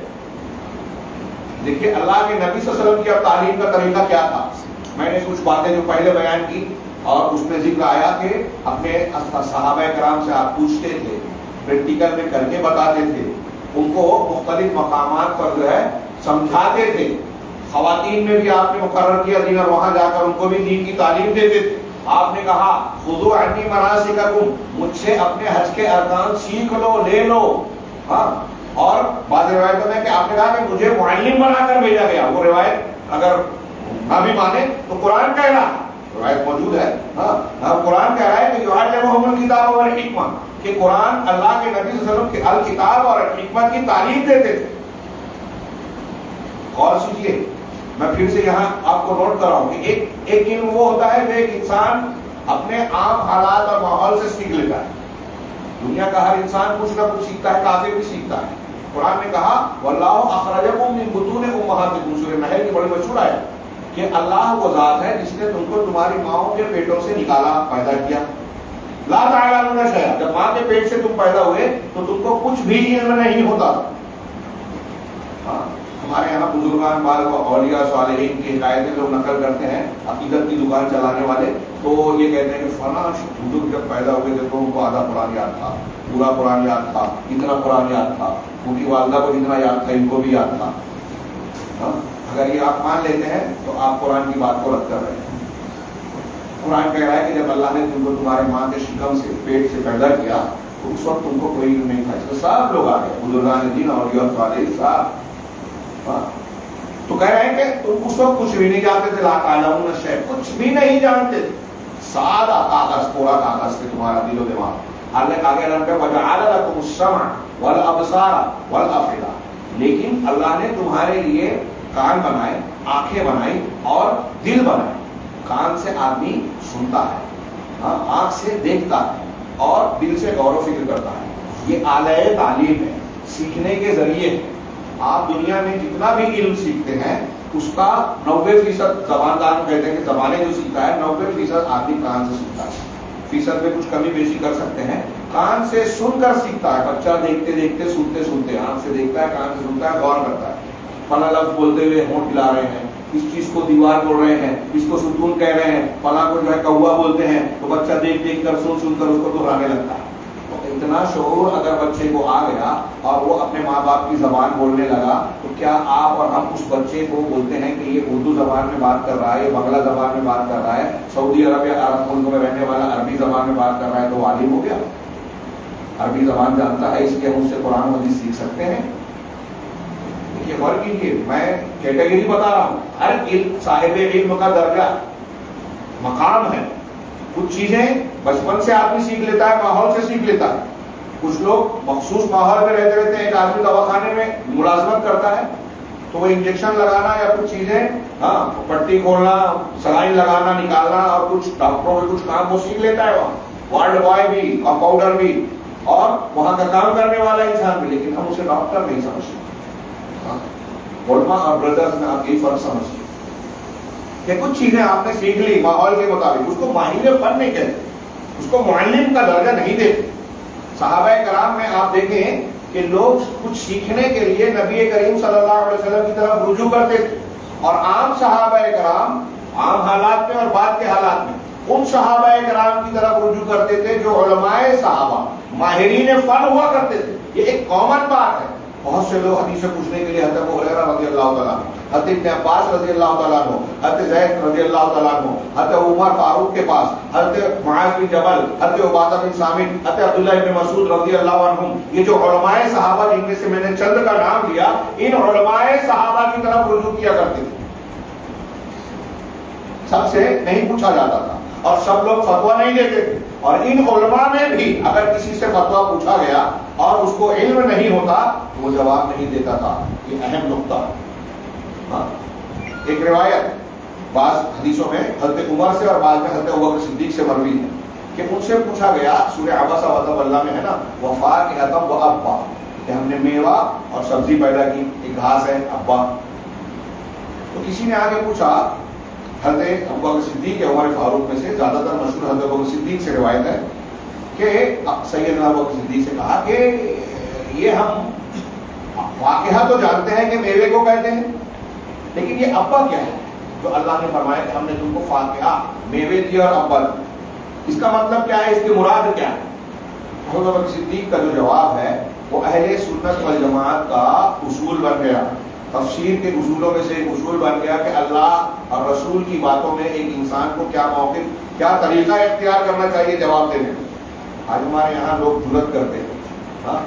دیکھیے اللہ کے نبی صلی اللہ علیہ وسلم کی تعلیم کا طریقہ کیا تھا۔ میں نے کچھ باتیں جو پہلے بیان کی اور اس میں ذکر آیا کہ اپنے صحابہ کرام سے آپ پوچھتے تھے، پریکٹیکل میں کر کے بتاتے تھے، ان کو مختلف مقامات پر جو ہے سمجھاتے تھے۔ خواتین میں بھی آپ نے مقرر کیا دین اور وہاں جا کر ان کو بھی دین کی تعلیم دیتے تھے۔ آپ نے کہا خذوا عنی مناسککم، مجھ سے اپنے حج کے ارکان سیکھ لو، لے لو۔ اور بعض روایتوں میں کہ آپ نے کہا کہ مجھے معلم بنا کر بھیجا گیا، وہ روایت اگر نہ بھی مانے تو قرآن کہہ رہا ہے، روایت موجود ہے۔ قرآن کہہ رہا ہے کہ یعلمہم الکتاب والحکمہ، کہ قرآن اللہ کے نبی صلی اللہ علیہ وسلم کے الکتاب اور حکمت کی تعلیم دیتے تھے۔ اور سیکھیے، میں پھر سے یہاں آپ کو نوٹ کر رہا ہوں کہ ایک علم وہ ہوتا ہے جو ایک انسان اپنے عام حالات اور ماحول سے سیکھ لیتا ہے۔ دنیا کا ہر انسان کچھ نہ کچھ سیکھتا ہے، کافر بھی سیکھتا ہے۔ قرآن نے کہا واللہ اخرجکم من بطون امہاتکم، سورہ نحل کی بڑی مشہور ہے کہ اللہ وہ ذات ہے جس نے تم کو تمہاری ماؤں کے پیٹوں سے نکالا، پیدا کیا۔ لا تعلمون شیئا، جب ماں کے پیٹ سے تم پیدا ہوئے تو تم کو کچھ بھی علم نہیں ہوتا، ہاں ہمارے یہاں بزرگان بعض اولیاء صالحین کی حکایتیں لوگ نقل کرتے ہیں، عقیدت کی دکان چلانے والے، تو یہ کہتے ہیں کہ فلاں بزرگ جب پیدا ہوئے تھے تو ان کو آدھا قرآن یاد تھا، پورا قرآن یاد تھا، اتنا قرآن یاد تھا، ان کی والدہ کو جتنا یاد تھا ان کو بھی یاد تھا. اگر یہ آپ مان لیتے ہیں تو آپ قرآن کی بات کو رد کر رہے ہیں. قرآن کہہ رہا ہے کہ جب اللہ نے تم کو تمہارے ماں کے شکم سے پیٹ سے پیدا کیا تو اس وقت تم کو کوئی علم نہیں تھا. اس میں سب لوگ آ گئے، بزرگان دین اولیاء صالحین صاحب. تو کہہ رہے ہیں کہ تم اس وقت کچھ بھی نہیں جانتے تھے، لا تعلمون شیئا، کچھ بھی نہیں جانتے تھے. سادہ کاغذ، پورا کاغذ سے تمہارا دل و دماغ. آگے اللہ نے وجعل لکم السمع والابصار والافئدہ، لیکن اللہ نے تمہارے لیے کان بنائے، آنکھیں بنائی اور دل بنائے. کان سے آدمی سنتا ہے، آنکھ سے دیکھتا ہے اور دل سے غور و فکر کرتا ہے. یہ آلۂ تعلیم ہے، سیکھنے کے ذریعے. آپ دنیا میں جتنا بھی علم سیکھتے ہیں اس کا 90% زباندان کہتے ہیں کہ زبانیں جو سیکھتا ہے 90% آدمی کان سے سیکھتا ہے. فیصد میں کچھ کمی بیشی کر سکتے ہیں. کان سے سن کر سیکھتا ہے. بچہ دیکھتے دیکھتے سنتے سنتے، آنکھ سے دیکھتا ہے، کان سے سنتا ہے، غور کرتا ہے. فلاں لفظ بولتے ہوئے ہونٹ ہلا رہے ہیں، اس چیز کو دیوار بول رہے ہیں، اس کو ستون کہہ رہے ہیں، فلاں کو جو ہے کوا بولتے ہیں، تو بچہ دیکھ دیکھ کر سن سن کر اس کو دہرانے لگتا ہے. تو اتنا شعور اگر بچے کو آ گیا اور وہ اپنے ماں باپ کی زبان بولنے لگا، تو کیا آپ اور ہم اس بچے کو بولتے ہیں کہ یہ اردو زبان میں بات کر رہا ہے، یہ بنگلہ زبان میں بات کر رہا ہے، سعودی عرب یا عرب ملک میں رہنے والا عربی زبان میں بات کر رہا ہے تو وہ عالم ہو گیا؟ عربی زبان جانتا ہے اس لیے ہم اس سے قرآن حدیث سیکھ سکتے ہیں. یہ غور کیجیے، میں کیٹیگری بتا رہا ہوں. ہر صاحب علم کا درجہ مقام ہے. کچھ چیزیں بچپن سے آدمی سیکھ لیتا ہے، ماحول سے سیکھ لیتا ہے. کچھ لوگ مخصوص ماحول میں رہتے رہتے ہیں. ایک آدمی دواخانے میں ملازمت کرتا ہے تو وہ انجیکشن لگانا یا کچھ چیزیں، پٹی کھولنا، سلائن لگانا نکالنا اور کچھ ڈاکٹروں کے کچھ کام وہ سیکھ لیتا ہے. وہاں وارڈ بوائے بھی، کمپاؤنڈر بھی، اور وہاں کا کام کرنے والا انسان بھی. لیکن ہم اسے ڈاکٹر نہیں سمجھتے. علماء اور بردرز میں آپ یہی فرق سمجھتے کہ کچھ چیزیں آپ نے سیکھ لی ماحول کے مطابق، اس کو ماہر فن نہیں کہتے، اس کو معلم کا درجہ نہیں دیتے. صحابہ کرام میں آپ دیکھیں کہ لوگ کچھ سیکھنے کے لیے نبی کریم صلی اللہ علیہ وسلم کی طرف رجوع کرتے تھے. اور عام صحابہ کرام عام حالات میں اور بعد کے حالات میں ان صحابہ کرام کی طرف رجوع کرتے تھے جو علماء صحابہ ماہرین فن ہوا کرتے تھے. یہ ایک کامن بات ہے. بہت سے لوگ حدیث سے پوچھنے کے لیے حضرت ابو ہریرہ رضی اللہ تعالیٰ عنہ، حضرت ابن عباس رضی اللہ تعالیٰ عنہ، حضرت زید رضی اللہ تعالیٰ عنہ، حضرت عمر فاروق کے پاس، حضرت معاذ بن جبل، حضرت عبادہ بن صامت، حضرت عبداللہ بن مسعود رضی اللہ عنہم. یہ جو علماء صحابہ جن میں سے میں نے چند کا نام لیا، ان علماء صحابہ کی طرف رجوع کیا کرتے تھے. سب سے نہیں پوچھا جاتا تھا اور سب لوگ فتویٰ نہیں دیتے تھے. اور ان علماء میں بھی اگر کسی سے فتویٰ پوچھا گیا اور اس کو علم نہیں ہوتا تو وہ جواب نہیں دیتا تھا. یہ اہم نقطہ ہے. ایک روایت بعض حدیثوں میں حضرت عمر سے اور بعض میں حضرت ابوبکر صدیق سے مروی ہے کہ ان سے پوچھا گیا، سورہ عبسہ وتولى میں ہے نا، وفاکہۃ وابا، کہ ہم نے میوہ اور سبزی پیدا کی، ایک گھاس ہے ابا. تو کسی نے آگے پوچھا، حضرت ابوبکر صدیق یا عمر فاروق میں سے زیادہ تر مشہور حضرت ابوبکر صدیق سے روایت ہے کہ سیدنا ابوبکر صدیق سے کہا کہ یہ ہم واقعہ تو جانتے ہیں کہ میوے کو کہتے ہیں، لیکن یہ ابا کیا ہے جو اللہ نے فرمایا کہ ہم نے تم کو فاقہ میوے دیا اور ابا دیا، اس کا مطلب کیا ہے، اس کی مراد کیا ہے؟ حضرت ابوبکر صدیق کا جو جواب ہے وہ اہل سنت والجماعت کا اصول بن گیا. تفسیر کے اصولوں میں سے ایک اصول بن گیا کہ اللہ اور رسول کی باتوں میں ایک انسان کو کیا موقف، کیا طریقہ اختیار کرنا چاہیے جواب دینے میں. آج ہمارے یہاں لوگ جرت کرتے ہیں،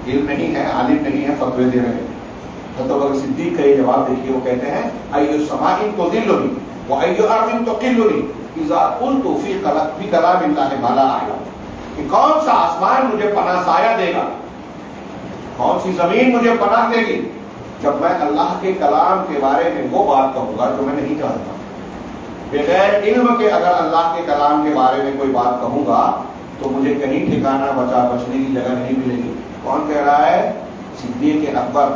علم نہیں ہے، عالم نہیں ہے، فتوے دے رہے ہیں. حضرت ابوبکر صدیق کا یہ جواب دیکھیے، وہ کہتے ہیں ایُّ السماء تضلنی وایُّ ارض تقلنی اذا قلت فی کلام اللہ ما لا اعلم. کہ کون سا آسمان مجھے پناہ سایہ دے گا، کون سی زمین مجھے پناہ دے گی جب میں اللہ کے کلام کے بارے میں وہ بات کہوں گا جو میں نہیں جانتا. بغیر علم کے اگر اللہ کے کلام کے بارے میں کوئی بات کہوں گا تو مجھے کہیں ٹھکانہ بچنے کی جگہ نہیں ملے گی. کون کہہ رہا ہے؟ صدیق اکبر،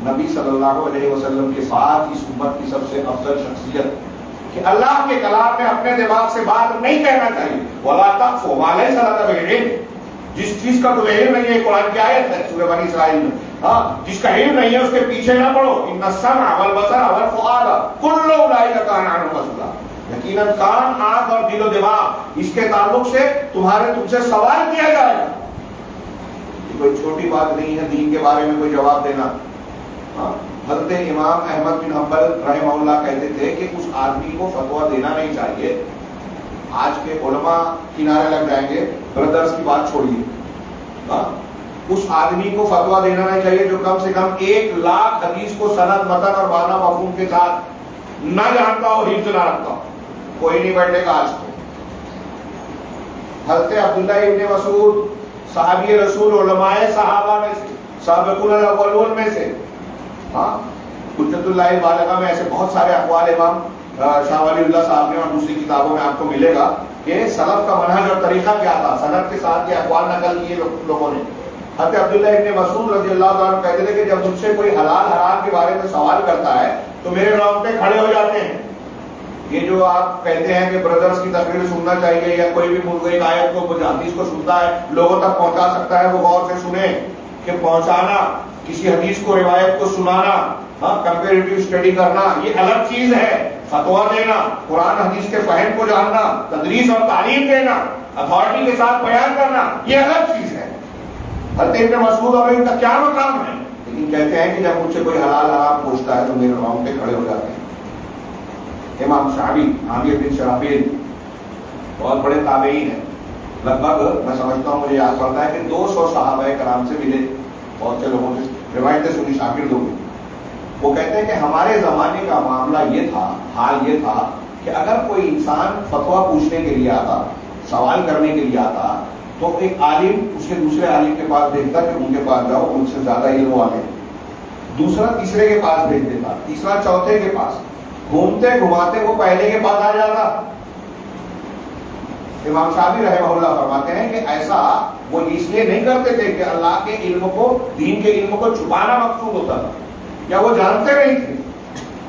نبی صلی اللہ علیہ وسلم کے بعد اس امت کی سب سے افضل شخصیت، کہ اللہ کے کلام میں اپنے دماغ سے بات نہیں کہنا چاہیے. وَلَا تَقْفُ مَا لَيْسَ لَكَ بِهِ عِلْمٌ، جس چیز کا تمہیں علم نہیں ہے. قرآن کی آیت ہے سورہ بنی اسرائیل میں، ہاں جس کا علم نہیں ہے اس کے پیچھے نہ پڑو. ان السمع والبصر والفؤاد کل اولئک کان عنہ مسئولہ. یقیناً کان، آنکھ اور دل و دماغ، اس کے تعلق سے تم سے سوال کیا جائے گا. یہ کوئی چھوٹی بات نہیں ہے دین کے بارے میں کوئی جواب دینا. حضرت امام احمد بن حنبل رحمہ اللہ کہتے تھے کہ اس آدمی کو فتویٰ دینا نہیں چاہیے. آج کے علماء کنارے لگ جائیں گے، بردرز کی بات چھوڑیے. اس آدمی کو فتویٰ دینا نہیں چاہیے جو کم سے کم 1,00,000 حدیث کو سند، متن اور معنی مفہوم کے ساتھ نہ جانتا ہو، حفظ نہ رکھتا ہو. کوئی نہیں بیٹھے گا آج تو. حضرت عبداللہ ابن مسعود صحابی رسول، علماء صحابہ میں سے، سابقون الاولون میں سے. حجت اللہ البالغہ میں ایسے بہت سارے اقوال امام شاہ ولی اللہ صاحب نے اور دوسری کتابوں میں آپ کو ملے گا کہ سلف کا منہج اور طریقہ کیا تھا. سند کے ساتھ یہ اقوال نقل کیے لوگوں نے. حضرت عبداللہ ابن مسعود رضی اللہ عنہ کہتے تھے کہ جب مجھ سے کوئی حلال حرام کے بارے میں سوال کرتا ہے تو میرے رونگٹے کھڑے ہو جاتے ہیں. یہ جو آپ کہتے ہیں کہ بردرز کی تقریر سننا چاہیے، یا کوئی بھی ملک ایک آیت کو، کچھ حدیث کو سنتا ہے لوگوں تک پہنچا سکتا ہے، وہ غور سے سنیں کہ پہنچانا، کسی حدیث کو، روایت کو سنانا، کمپیریٹیو اسٹڈی کرنا یہ الگ چیز ہے. فتویٰ دینا، قرآن حدیث کے فہم کو جاننا، تدریس اور تعلیم دینا، اتھارٹی کے ساتھ بیان کرنا یہ الگ چیز ہے. حضرت ابن مسعود اور ان کا کیا مقام ہے؟ لیکن کہتے ہیں کہ جب مجھ سے کوئی حلال حرام پوچھتا ہے تو میرے رونگٹے کھڑے ہو جاتے ہیں. امام شعبی، عامر بن شرحبیل بہت بڑے تابعین ہیں. لگ بھگ میں سمجھتا ہوں، مجھے یاد پڑتا ہے کہ 200 صحابہ کرام سے ملے، بہت سے لوگوں سے روایتیں سنی شاکر لوگ. وہ کہتے ہیں کہ ہمارے زمانے کا معاملہ یہ تھا، حال یہ تھا کہ اگر کوئی انسان فتویٰ پوچھنے کے لیے آتا، سوال کرنے کے لیے آتا، تو ایک عالم اس کے دوسرے عالم کے پاس بھیجتا کہ ان کے پاس جاؤ، ان سے زیادہ علم والے. دوسرا تیسرے کے پاس بھیج دیتا، تیسرا چوتھے کے پاس. گھومتے گھماتے وہ پہلے کے پاس آ جاتا. امام شافعی رحمہ اللہ فرماتے ہیں کہ ایسا وہ اس لیے نہیں کرتے تھے کہ اللہ کے علم کو، دین کے علم کو چھپانا مقصود ہوتا تھا، یا وہ جانتے نہیں تھے،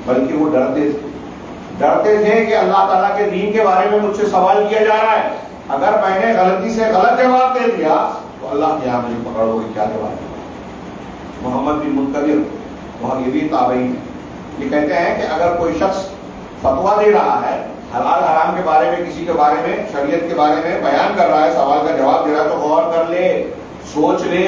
بلکہ وہ ڈرتے تھے. ڈرتے تھے کہ اللہ تعالیٰ کے دین کے بارے میں مجھ سے سوال کیا جا رہا ہے، اگر میں نے غلطی سے غلط جواب دے دیا تو اللہ کے یہاں مجھے پکڑ لو گے کیا جواب دیا. محمد بن منکدر وہاں یہ بھی تابعین ہیں. یہ کہتے ہیں کہ اگر کوئی شخص فتویٰ دے رہا ہے، حلال حرام کے بارے میں، کسی کے بارے میں، شریعت کے بارے میں بیان کر رہا ہے، سوال کا جواب دے رہا ہے، تو غور کر لے، سوچ لے.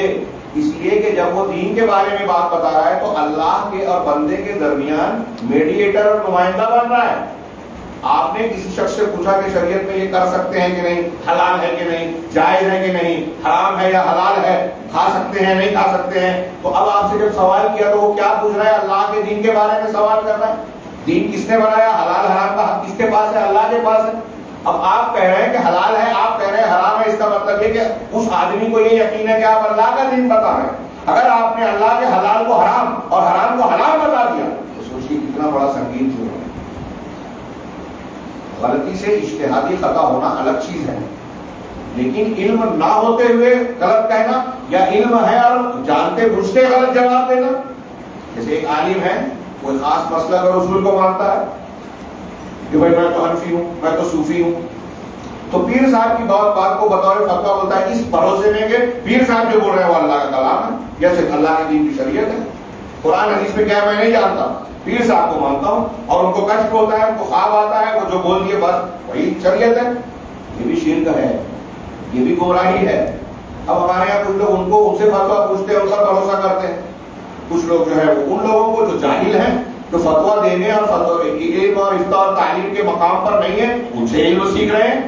اس لیے کہ جب وہ دین کے بارے میں بات بتا رہا ہے تو اللہ کے اور بندے کے درمیان میڈیٹر اور نمائندہ بن رہا ہے. آپ نے کسی شخص سے پوچھا کہ شریعت میں یہ کر سکتے ہیں کہ نہیں، حلال ہے کہ نہیں، جائز ہے کہ نہیں، حرام ہے یا حلال ہے، کھا سکتے ہیں نہیں کھا سکتے ہیں، تو اب آپ سے جب سوال کیا تو وہ کیا پوچھ رہا ہے؟ اللہ کے دین کے بارے میں سوال کر رہا ہے. دین کس نے بنایا؟ حلال حرام کا حق کس کے پاس ہے؟ اللہ کے پاس ہے. اب آپ کہہ رہے ہیں کہ حلال ہے، آپ کہہ رہے ہیں حرام ہے، اس کا مطلب یہ کہ اس آدمی کو یہ یقین ہے کہ آپ اللہ کا دین بتا رہے ہیں. اگر آپ نے اللہ کے حلال کو حرام اور حرام کو حلال بتا دیا تو سوچیے کتنا بڑا سنگین جرم ہے. غلطی سے اجتہادی خطا ہونا الگ چیز ہے، لیکن علم نہ ہوتے ہوئے غلط کہنا، یا علم ہے اور جانتے بوجھتے غلط جواب دینا. جیسے ایک عالم ہے، کوئی خاص مسئلہ اور اصول کو مانتا ہے کہ بھائی میں تو حنفی ہوں، میں تو صوفی ہوں، تو پیر صاحب کی بات کو بطور فتویٰ بولتا ہے اس بھروسے میں کہ پیر صاحب جو بول رہے ہیں وہ اللہ کا کلام ہے یا صرف اللہ کے دین کی شریعت ہے. قرآن حدیث میں کیا ہے میں نہیں جانتا، پیر صاحب کو مانتا ہوں، اور ان کو کشف ہوتا ہے، ان کو خواب آتا ہے، وہ جو بول دیے بس وہی شریعت ہے. یہ بھی شرک ہے، یہ بھی گمراہی ہے. اب ہمارے یہاں کچھ لوگ ان سے فتویٰ پوچھتے ہیں، ان پر بھروسہ کرتے ہیں. کچھ لوگ جو ہے وہ ان لوگوں کو جو جاہل ہیں، جو فتویٰ دینے اور علم اور افتاء اور تعلیم کے مقام پر نہیں ہے، ان سے علم سیکھ رہے ہیں.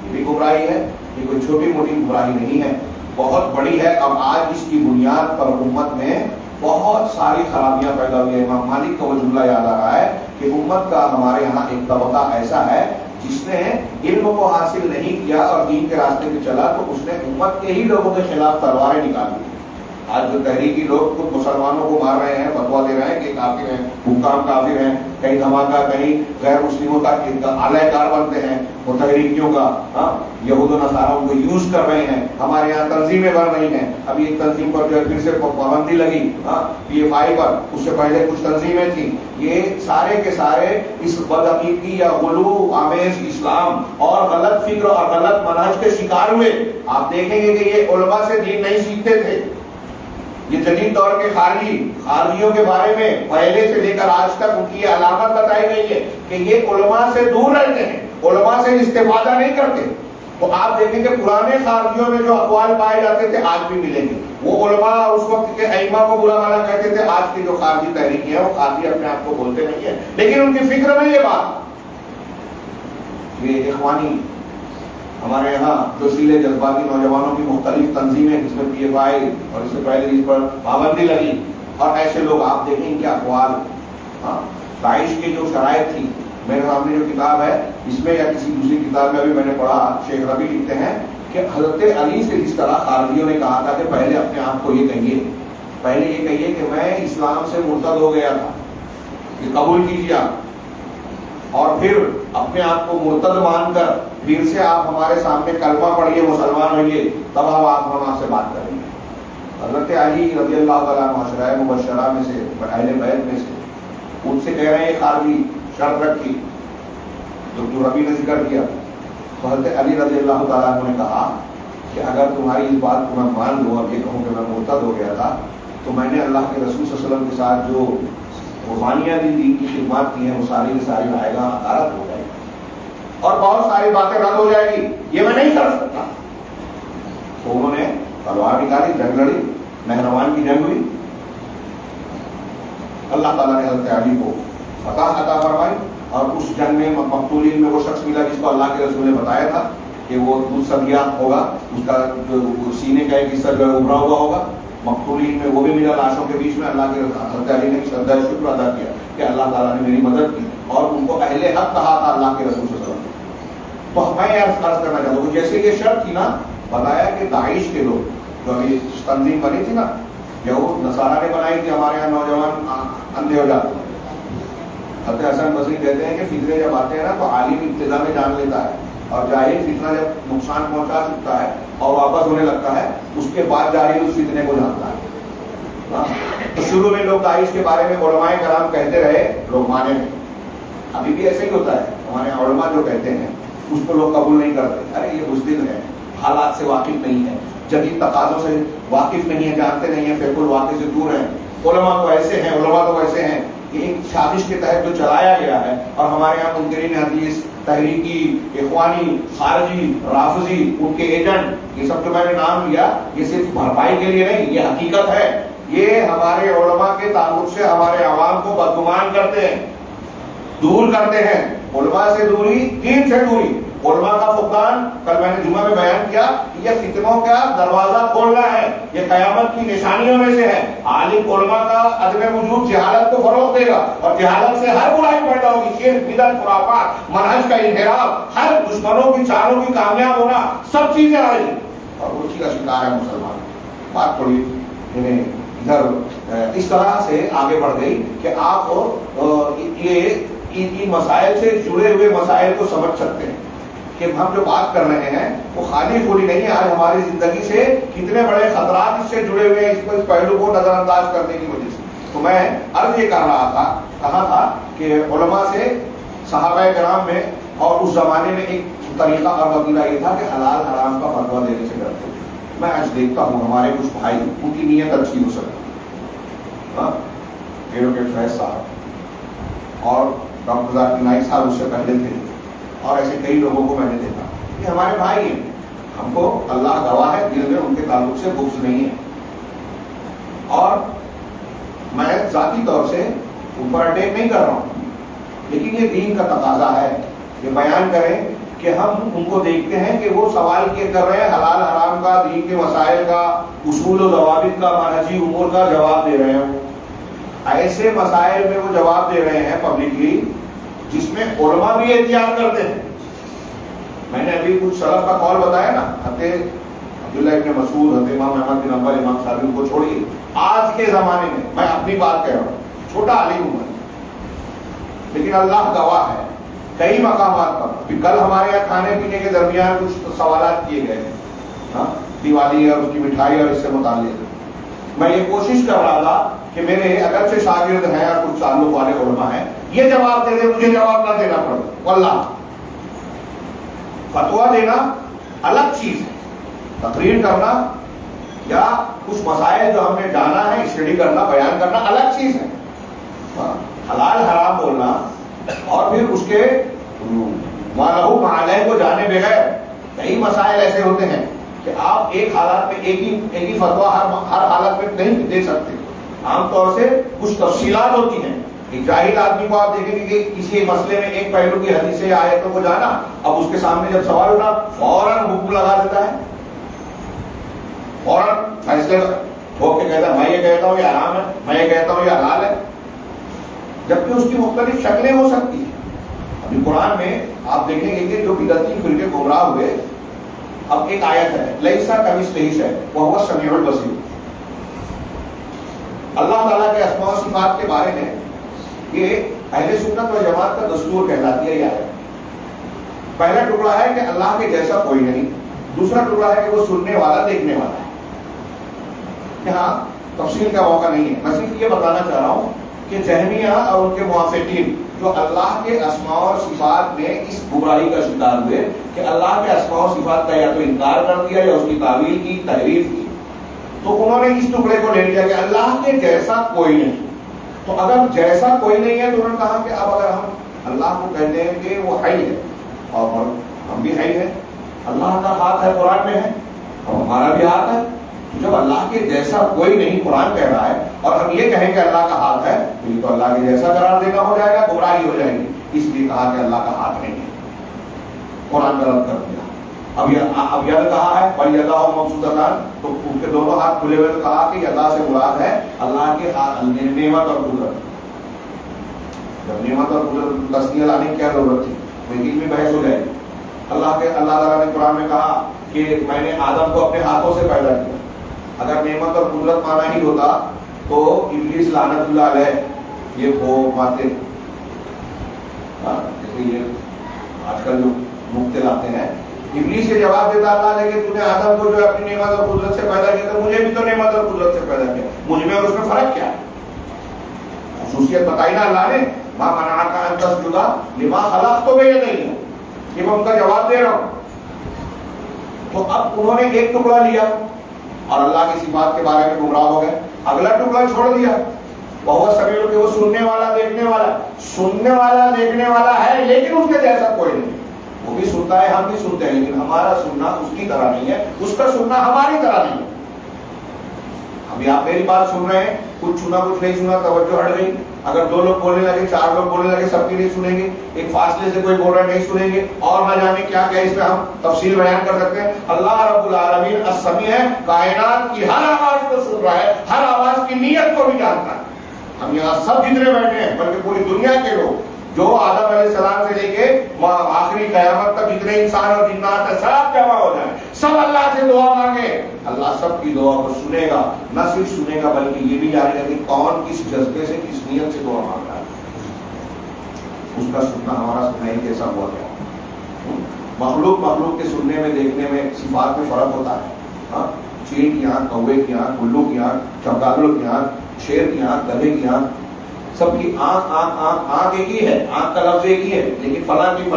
یہ بھی گمراہی ہے. یہ کوئی چھوٹی موٹی گمراہی نہیں ہے، بہت بڑی ہے. اب آج اس کی بنیاد پر امت میں بہت ساری خرابیاں پیدا ہوئی ہیں. امام مالک کا وہ جملہ یاد آ رہا ہے کہ امت کا ہمارے یہاں ایک طبقہ ایسا ہے جس نے علم کو حاصل نہیں کیا اور دین کے راستے پہ چلا تو اس نے امت کے ہی لوگوں کے خلاف تلواریں نکالی. آج جو تحریکی لوگ خود مسلمانوں کو مار رہے ہیں، فتویٰ دے رہے ہیں کہ کافر ہیں، حکام کافر ہیں، کہیں دھماکہ، کہیں غیر مسلموں کا اعلی کار بنتے ہیں، وہ تحریکیوں کا یہود و نصارہ ان کو یوز کر رہے ہیں. ہمارے یہاں تنظیمیں بن رہی ہیں. ابھی ایک تنظیم پر جو ہے پھر سے پابندی لگی PFI پر، اس سے پہلے کچھ تنظیمیں تھیں. یہ سارے کے سارے اس بدعقیدگی یا غلو آمیز اسلام اور غلط فکر اور غلط منہج کے شکار ہوئے. آپ دیکھیں گے کہ یہ علماء سے دین نہیں سیکھتے تھے. یہ جدید دور کے خارجیوں کے بارے میں پہلے سے لے کر آج تک ان کی یہ علامت بتائی گئی ہے کہ یہ علماء سے دور رہتے ہیں، علماء سے استفادہ نہیں کرتے۔ تو آپ دیکھیں کہ پرانے خارجیوں میں جو اقوال پائے جاتے تھے آج بھی ملیں گے۔ وہ علماء اس وقت کے ائمہ کو برا بھلا کہتے تھے، آج کی جو خارجی تحریکی ہے وہ خارجی اپنے آپ کو بولتے نہیں ہیں، لیکن ان کی فکر میں یہ بات، یہ اخوانی ہمارے یہاں جو شیلے جذباتی نوجوانوں کی مختلف تنظیمیں، جس میں پی ایف آئی اور اس سے پہلے اس پر پابندی لگی، اور ایسے لوگ آپ دیکھیں ان کے اقوال، داعش کی جو شرائط تھی، میرے سامنے جو کتاب ہے اس میں یا کسی دوسری کتاب میں ابھی میں نے پڑھا، شیخ ربی لکھتے ہیں کہ حضرت علی سے جس طرح خارجیوں نے کہا تھا کہ پہلے اپنے آپ کو یہ کہیے، پہلے یہ کہیے کہ میں اسلام سے مرتد ہو گیا تھا، یہ قبول کیجیے آپ، اور پھر اپنے آپ کو مرتد مان کر پھر سے آپ ہمارے سامنے کلمہ پڑھیے، مسلمان ہوئیے، تب ہم آپ سے بات کریں گے۔ حضرت علی رضی اللہ تعالیٰ عنہ عشرۂ مبشرہ میں سے، اہل بیت میں سے، ان سے کہہ رہے ہیں خارجی شرط رکھی جو ربی نے ذکر کیا، تو حضرت علی رضی اللہ تعالیٰ عنہ نے کہا کہ اگر تمہاری اس بات کو میں مان لوں اور یہ کہوں کہ میں مرتد ہو گیا تھا، تو میں نے اللہ کے رسول صلی اللہ علیہ وسلم کے ساتھ جو قربانیاں دی، دین کی خدمات کی ہیں، وہ ساری کی ساری رائے گاہ غارت ہو جائے گی اور بہت ساری باتیں رد ہو جائے گی، یہ میں نہیں کر سکتا۔ تو انہوں نے تلوار نکالی، جنگ لڑی، نہروان کی جنگ ہوئی، اللہ تعالیٰ نے حضرت علی کو فتح عطا فرمائی، اور اس جنگ میں مقتولین میں وہ شخص ملا جس کو اللہ کے رسول نے بتایا تھا کہ وہ دودھ ہوگا، اس کا سینے کا ایک حصہ جو ہے ابھرا ہوا ہوگا، مقتولین میں وہ بھی ملا لاشوں کے بیچ میں۔ اللہ کے حضرت علی نے شرط شکر ادا کیا کہ اللہ تعالیٰ نے میری مدد کی، اور ان کو اہل حق کہا تھا اللہ کے رسول صلی اللہ علیہ وسلم۔ تو میں عرض کرنا چاہتا ہوں، جیسے یہ شرط تھی نا، بتایا کہ داعش کے لوگ جو ابھی تنظیم بنی تھی نا، یہود نصارہ نے بنائی تھی، ہمارے یہاں نوجوان اندھے ہو جاتے ہیں۔ حضرت حسن بصری کہتے ہیں کہ فتنے جب آتے ہیں نا تو عالم ابتدا میں جان لیتا ہے، اور جاہل فتنہ جب نقصان پہنچا سکتا ہے اور واپس ہونے لگتا ہے، اس کے بعد جاہل اس فتنے کو جانتا ہے۔ تو شروع میں لوگ داعش کے بارے میں علماء کرام کہتے رہے، لوگ مانے نہیں۔ ابھی بھی ایسے ہی ہوتا ہے، ہمارے علماء جو کہتے ہیں اس کو لوگ قبول نہیں کرتے، ارے یہ بزدل ہے، حالات سے واقف نہیں ہے، جدید تقاضوں سے واقف نہیں ہے، جانتے نہیں ہیں، فقہ الواقع سے دور ہیں، علماء تو ایسے ہیں، علماء تو ایسے ہیں۔ یہ ایک سازش کے تحت جو چلایا گیا ہے، اور ہمارے یہاں منکرین حدیث، تحریکی، اخوانی، خارجی، رافضی، ان کے ایجنٹ، یہ سب جو میں نے نام لیا، یہ صرف بھرپائی کے لیے نہیں، یہ حقیقت ہے۔ یہ ہمارے علماء کے تعلق سے ہمارے عوام کو بدگمان کرتے ہیں، دور کرتے ہیں، علماء سے دوری، دین سے دوری، علماء کا فقدان۔ کل میں نے جمعہ میں بیان کیا کہ یہ فتنوں کا دروازہ کھولنا ہے، یہ قیامت کی نشانیوں میں سے ہے۔ عالم علماء کا عدم وجود جہالت کو فروغ دے گا، اور جہالت سے ہر برائی پیدا ہوگی، شرک، بدعت، خرافات، منہج کا انحراف، ہر دشمنوں کی چالوں کی کامیاب ہونا، سب چیزیں آئیں گی، اور اسی کا شکار ہے مسلمان۔ بات تھوڑی ادھر اس طرح سے آگے بڑھ گئی کہ آپ یہ ان مسائل سے جڑے ہوئے مسائل کو سمجھ سکتے ہیں کہ ہم جو بات کر رہے ہیں وہ خالی پھولی نہیں ہے۔ آج ہماری زندگی سے کتنے بڑے خطرات اس سے جڑے ہوئے ہیں، اس پہلو کو نظر انداز کرنے کی وجہ سے۔ تو میں عرض یہ کر رہا تھا، کہا تھا کہ علماء سے، صحابہ کرام میں اور اس زمانے میں ایک طریقہ اور وسیلہ یہ تھا کہ حلال حرام کا فتویٰ دینے سے ڈرتے تھے۔ میں آج دیکھتا ہوں ہمارے کچھ بھائی، ان کی نیت اچھی ہو سکتی، ایڈوکیٹ فیض صاحب اور ڈاکٹر ذاکر نائک صاحب اس سے پہلے تھے، اور ایسے کئی لوگوں کو میں نے دیکھا، یہ ہمارے بھائی ہیں، ہم کو اللہ گواہ ہے دل میں ان کے تعلق سے بغض نہیں ہے، اور میں ذاتی طور سے ان پر اٹیک نہیں کر رہا ہوں، لیکن یہ دین کا تقاضا ہے یہ بیان کریں کہ ہم ان کو دیکھتے ہیں کہ وہ سوال کیے کر رہے ہیں حلال حرام کا، دین کے مسائل کا، اصول و ضوابط کا، منہجی امور کا جواب دے رہے ہیں۔ ایسے مسائل میں وہ جواب دے رہے ہیں پبلکلی جس میں علماء بھی احتیاط کرتے ہیں۔ میں نے ابھی کچھ سلف کا قول بتایا نا، حضرت عبداللہ ابن مسعود، حضرت امام احمد بن حنبل، امام صاحب، ان کو چھوڑیے، آج کے زمانے میں اپنی بات کہہ رہا ہوں، چھوٹا عالم ہوں میں، لیکن اللہ گواہ ہے کئی مقامات پر۔ کل ہمارے یہاں کھانے پینے کے درمیان کچھ سوالات کیے گئے ہیں، دیوالی اور اس کی مٹھائی اور اس سے متعلق، میں یہ کوشش کر رہا تھا کہ میرے اگرچہ شاگرد ہیں اور کچھ تعلق والے علماء ہیں، یہ جواب دے دے، مجھے جواب نہ دینا پڑے، واللہ فتویٰ دینا الگ چیز ہے، تقریر کرنا یا کچھ مسائل جو ہم نے جانا ہے اسٹڈی کرنا بیان کرنا الگ چیز ہے. حلال حرام بولنا اور پھر اس کے مالہ معالے کو جانے بغیر کئی مسائل ایسے ہوتے ہیں کہ آپ ایک حالات میں ایک ہی فتویٰ ہر حالت میں نہیں دے سکتے. عام طور سے کچھ تفصیلات ہوتی ہیں. ایک جاہل آدمی کو آپ دیکھیں گے کہ کسی مسئلے میں ایک پہلو کی حدیثیں آیتوں کو جانا, اب اس کے سامنے جب سوال اٹھا فوراً حکم لگا دیتا ہے, فوراً فیصلے ٹھوک کے کہتا ہے میں یہ کہتا ہوں یہ حرام ہے, میں یہ کہتا ہوں یہ حلال ہے, جبکہ اس کی مختلف شکلیں ہو سکتی ہیں. ابھی قرآن میں آپ دیکھیں گے کہ جو بدعتی فرقے گمراہ ہوئے, اب ایک آیت ہے لیسا کمثلہ شیء وہو السمیع البصیر. اللہ تعالیٰ کے اسماء و صفات کے بارے میں یہ اہل سنت و جماعت کا دستور کہلاتی ہے یہ آیت. پہلا ٹکڑا ہے کہ اللہ کے جیسا کوئی نہیں, دوسرا ٹکڑا ہے کہ وہ سننے والا دیکھنے والا ہے. یہاں تفصیل کا موقع نہیں ہے, میں صرف یہ بتانا چاہ رہا ہوں کہ جہمیہ اور ان کے موافقین جو اللہ کے اسماء اور صفات میں اس گمراہی کا شکار ہوئے کہ اللہ کے اسماء و صفات کا یا تو انکار کر دیا یا اس کی تعویل کی, تحریف کی, تو انہوں نے اس ٹکڑے کو لے لیا کہ اللہ کے جیسا کوئی نہیں. تو اگر جیسا کوئی نہیں ہے تو انہوں نے کہا کہ اب اگر ہم اللہ کو کہتے ہیں کہ وہ حی ہے اور ہم بھی حی ہیں, اللہ کا ہاتھ ہے قرآن میں ہے اور ہمارا بھی ہاتھ ہے, جب اللہ کے جیسا کوئی نہیں قرآن کہہ رہا ہے اور ہم یہ کہیں کہ اللہ کا ہاتھ ہے تو یہ تو اللہ کے جیسا قرار دینا ہو جائے گا, گمراہی ہو جائے گی. اس لیے کہا کہ اللہ کا ہاتھ نہیں ہے, قرآن کا رد کر دیا. اب ید کہا ہے اور یدا مبسوطتان, تو ان کے دونوں ہاتھ کھلے ہوئے, تو کہا کہ یدا سے مراد ہے اللہ کے نعمت اور قدرت. جب نعمت اور قدرت تسنیہ لانے کی کیا ضرورت تھی, کوئی علمی بحث ہو جائے. اللہ تعالیٰ نے قرآن میں کہا کہ میں نے آدم کو اپنے ہاتھوں سے پیدا کیا. اگر نعمت اور قدرت مانا ہی ہوتا تو ابلیس لعنت اللہ علیہ یہ وہ باتیں جیسے یہ آج کل جو مبتلا لاتے ہیں, ابلیس یہ جواب دیتا اللہ نے کہ تو نے آدم کو جو اپنی نعمت اور قدرت سے پیدا کیا تو مجھے بھی تو نعمت اور قدرت سے پیدا کیا, مجھ میں اور اس میں فرق کیا ہے؟ خصوصیت بتائی نا اللہ نے, ماں منعک ان تسجد لما خلقت بیدی, یہ میں ان کا جواب دے رہا ہوں. تو اب انہوں نے ایک ٹکڑا لیا اور اللہ کی صفات کے بارے میں گمراہ ہو گئے. اگلا ٹکڑا چھوڑ دیا بہت سبھی کہ وہ سننے والا دیکھنے والا, سننے والا دیکھنے والا ہے لیکن اس کے جیسا کوئی نہیں. وہ بھی سنتا ہے, ہم بھی سنتے ہیں, لیکن ہمارا سننا اس کی طرح نہیں ہے, اس کا سننا ہماری طرح نہیں ہے. ابھی آپ میری بات سن رہے ہیں, کچھ سنا کچھ نہیں سنا, توجہ ہٹ گئی. اگر 2 لوگ بولنے لگے, 4 لوگ بولنے لگے, سب کی نہیں سنیں گے. ایک فاصلے سے کوئی بول رہا نہیں سنیں گے, اور نہ جانے کیا کیا اس میں ہم تفصیل بیان کر سکتے ہیں. اللہ رب العالمین السمیع ہے, کائنات کی ہر آواز کو سن رہا ہے, ہر آواز کی نیت کو بھی جانتا ہے. ہم یہاں سب جتنے بیٹھے ہیں بلکہ پوری دنیا کے لوگ جو آدم علیہ السلام سے لے کے آخری قیامت تک جتنے انسان اور جنات ہیں سب جمع ہو جائیں, سب اللہ سے دعا مانگے, اللہ سب کی دعا کو سنے گا. نہ صرف سنے گا بلکہ یہ بھی جانے گا کہ کون کس جذبے سے کس نیت سے دعا مانگ رہا ہے. اس کا سننا ہمارا سننا ہی کیسا ہوا ہے. مخلوق کے سننے میں دیکھنے میں صفات میں فرق ہوتا ہے. چیل کی آنکھ, کوے کی آنکھ, الو کی آنکھ, چمگادڑ کی آنکھ, شیر کی آنکھ, گدھے کی آنکھ, سب کی آنکھ ایک ہی ہے, آنکھ کا لفظ ایک ہی ہے, لیکن فلاں کی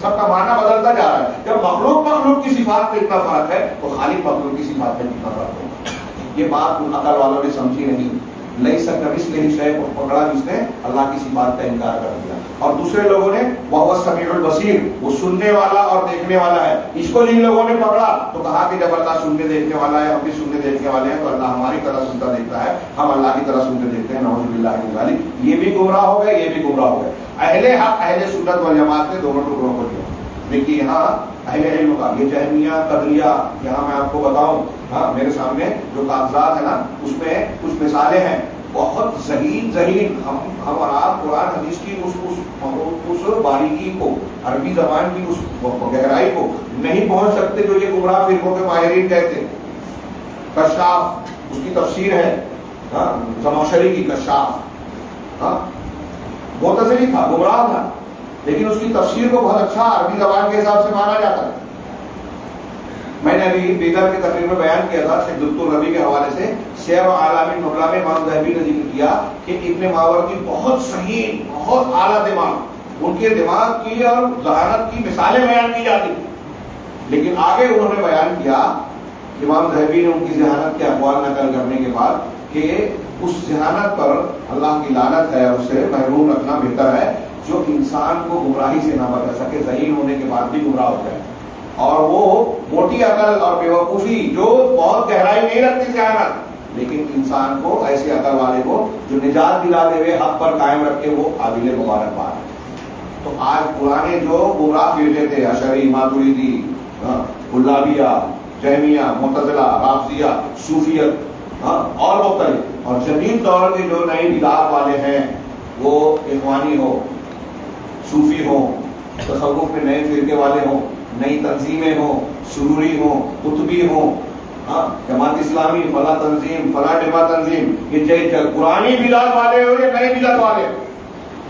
سب کا معنی بدلتا جا رہا ہے. جب مخلوق کی صفات میں اتنا فرق ہے تو خالق مخلوق کی صفات میں کتنا فرق ہوگا. یہ بات ان عقل والوں نے سمجھی نہیں. لیسا کمثلہ شیء کو پکڑا جس نے اللہ کی صفات کا انکار کر دیا, اور دوسرے لوگوں نے وہو السمیع البصیر, وہ سننے والا اور دیکھنے والا ہے, اس کو جن لوگوں نے پکڑا تو کہا کہ جب اللہ سننے دیکھنے والا ہے, ہم بھی سننے دیکھنے والے ہیں, تو اللہ ہماری طرح سنتا دیکھتا ہے, ہم اللہ کی طرح سنتے دیکھتے ہیں. نعوذ باللہ من ذلک. یہ بھی گمراہ ہو گئے, یہ بھی گمراہ ہو گئے. اہل حق اہل سنت والجماعت نے دونوں ٹکڑوں کو لیا. دیکھیے یہاں اہل علم کا یہ جہمیہ قدریہ, یہاں میں آپ کو بتاؤں, ہاں میرے سامنے جو کاغذات ہیں نا اس میں کچھ مثالیں ہیں بہت ذہین. ہم اور آپ قرآن حدیث کی اس باریکی کو, عربی زبان کی اس گہرائی کو نہیں پہنچ سکتے جو یہ گمراہ فرقوں کے ماہرین کہتے ہیں. کشاف اس کی تفسیر ہے, زمخشری کی کشاف, معتزلی تھا, گمراہ تھا, لیکن اس کی تفسیر کو بہت اچھا عربی زبان کے حساب سے مانا جاتا ہے. میں نے ابھی بیدر کی تقریر میں بیان کیا تھا شیخ دکتور ربی کے حوالے سے, سیر و اعلام النبلاء میں امام ذہبی نے ذکر کیا کہ ابن ماوردی بہت صحیح, بہت اعلیٰ دماغ, ان کے دماغ کی اور ذہانت کی مثالیں بیان کی جاتی تھی. لیکن آگے انہوں نے بیان کیا امام ذہبی نے ان کی ذہانت کے اقوال نقل کرنے کے بعد کہ اس ذہانت پر اللہ کی لعنت ہے، اس سے محروم رکھنا بہتر ہے جو انسان کو گمراہی سے نہ بچا سکے، ذہین ہونے کے بعد بھی گمراہ ہو جائے، اور وہ موٹی عقل اور بیوقوفی جو بہت گہرائی نہیں رکھتی ذہانت، لیکن انسان کو ایسے عقل والے کو جو نجات دلاتے ہوئے حق پر قائم رکھے وہ قابل مبارکباد ہے۔ تو آج پرانے جو گمراہ فرقے تھے، اشعری، ماتریدی، کلابیہ، جہمیہ، معتزلہ، رافضیہ، صوفیت اور مختلف، اور جدید دور کے جو نئے بدعت والے ہیں وہ اخوانی ہو، صوفی ہو، تصوف میں نئے فرقے والے ہوں، نئی تنظیمیں ہوں، سروری ہوں، قطبی ہوں، جماعت اسلامی، فلاں تنظیم، فلاں جماعت تنظیم، یہ پرانی بدعت والے ہو یا نئے بدعت والے،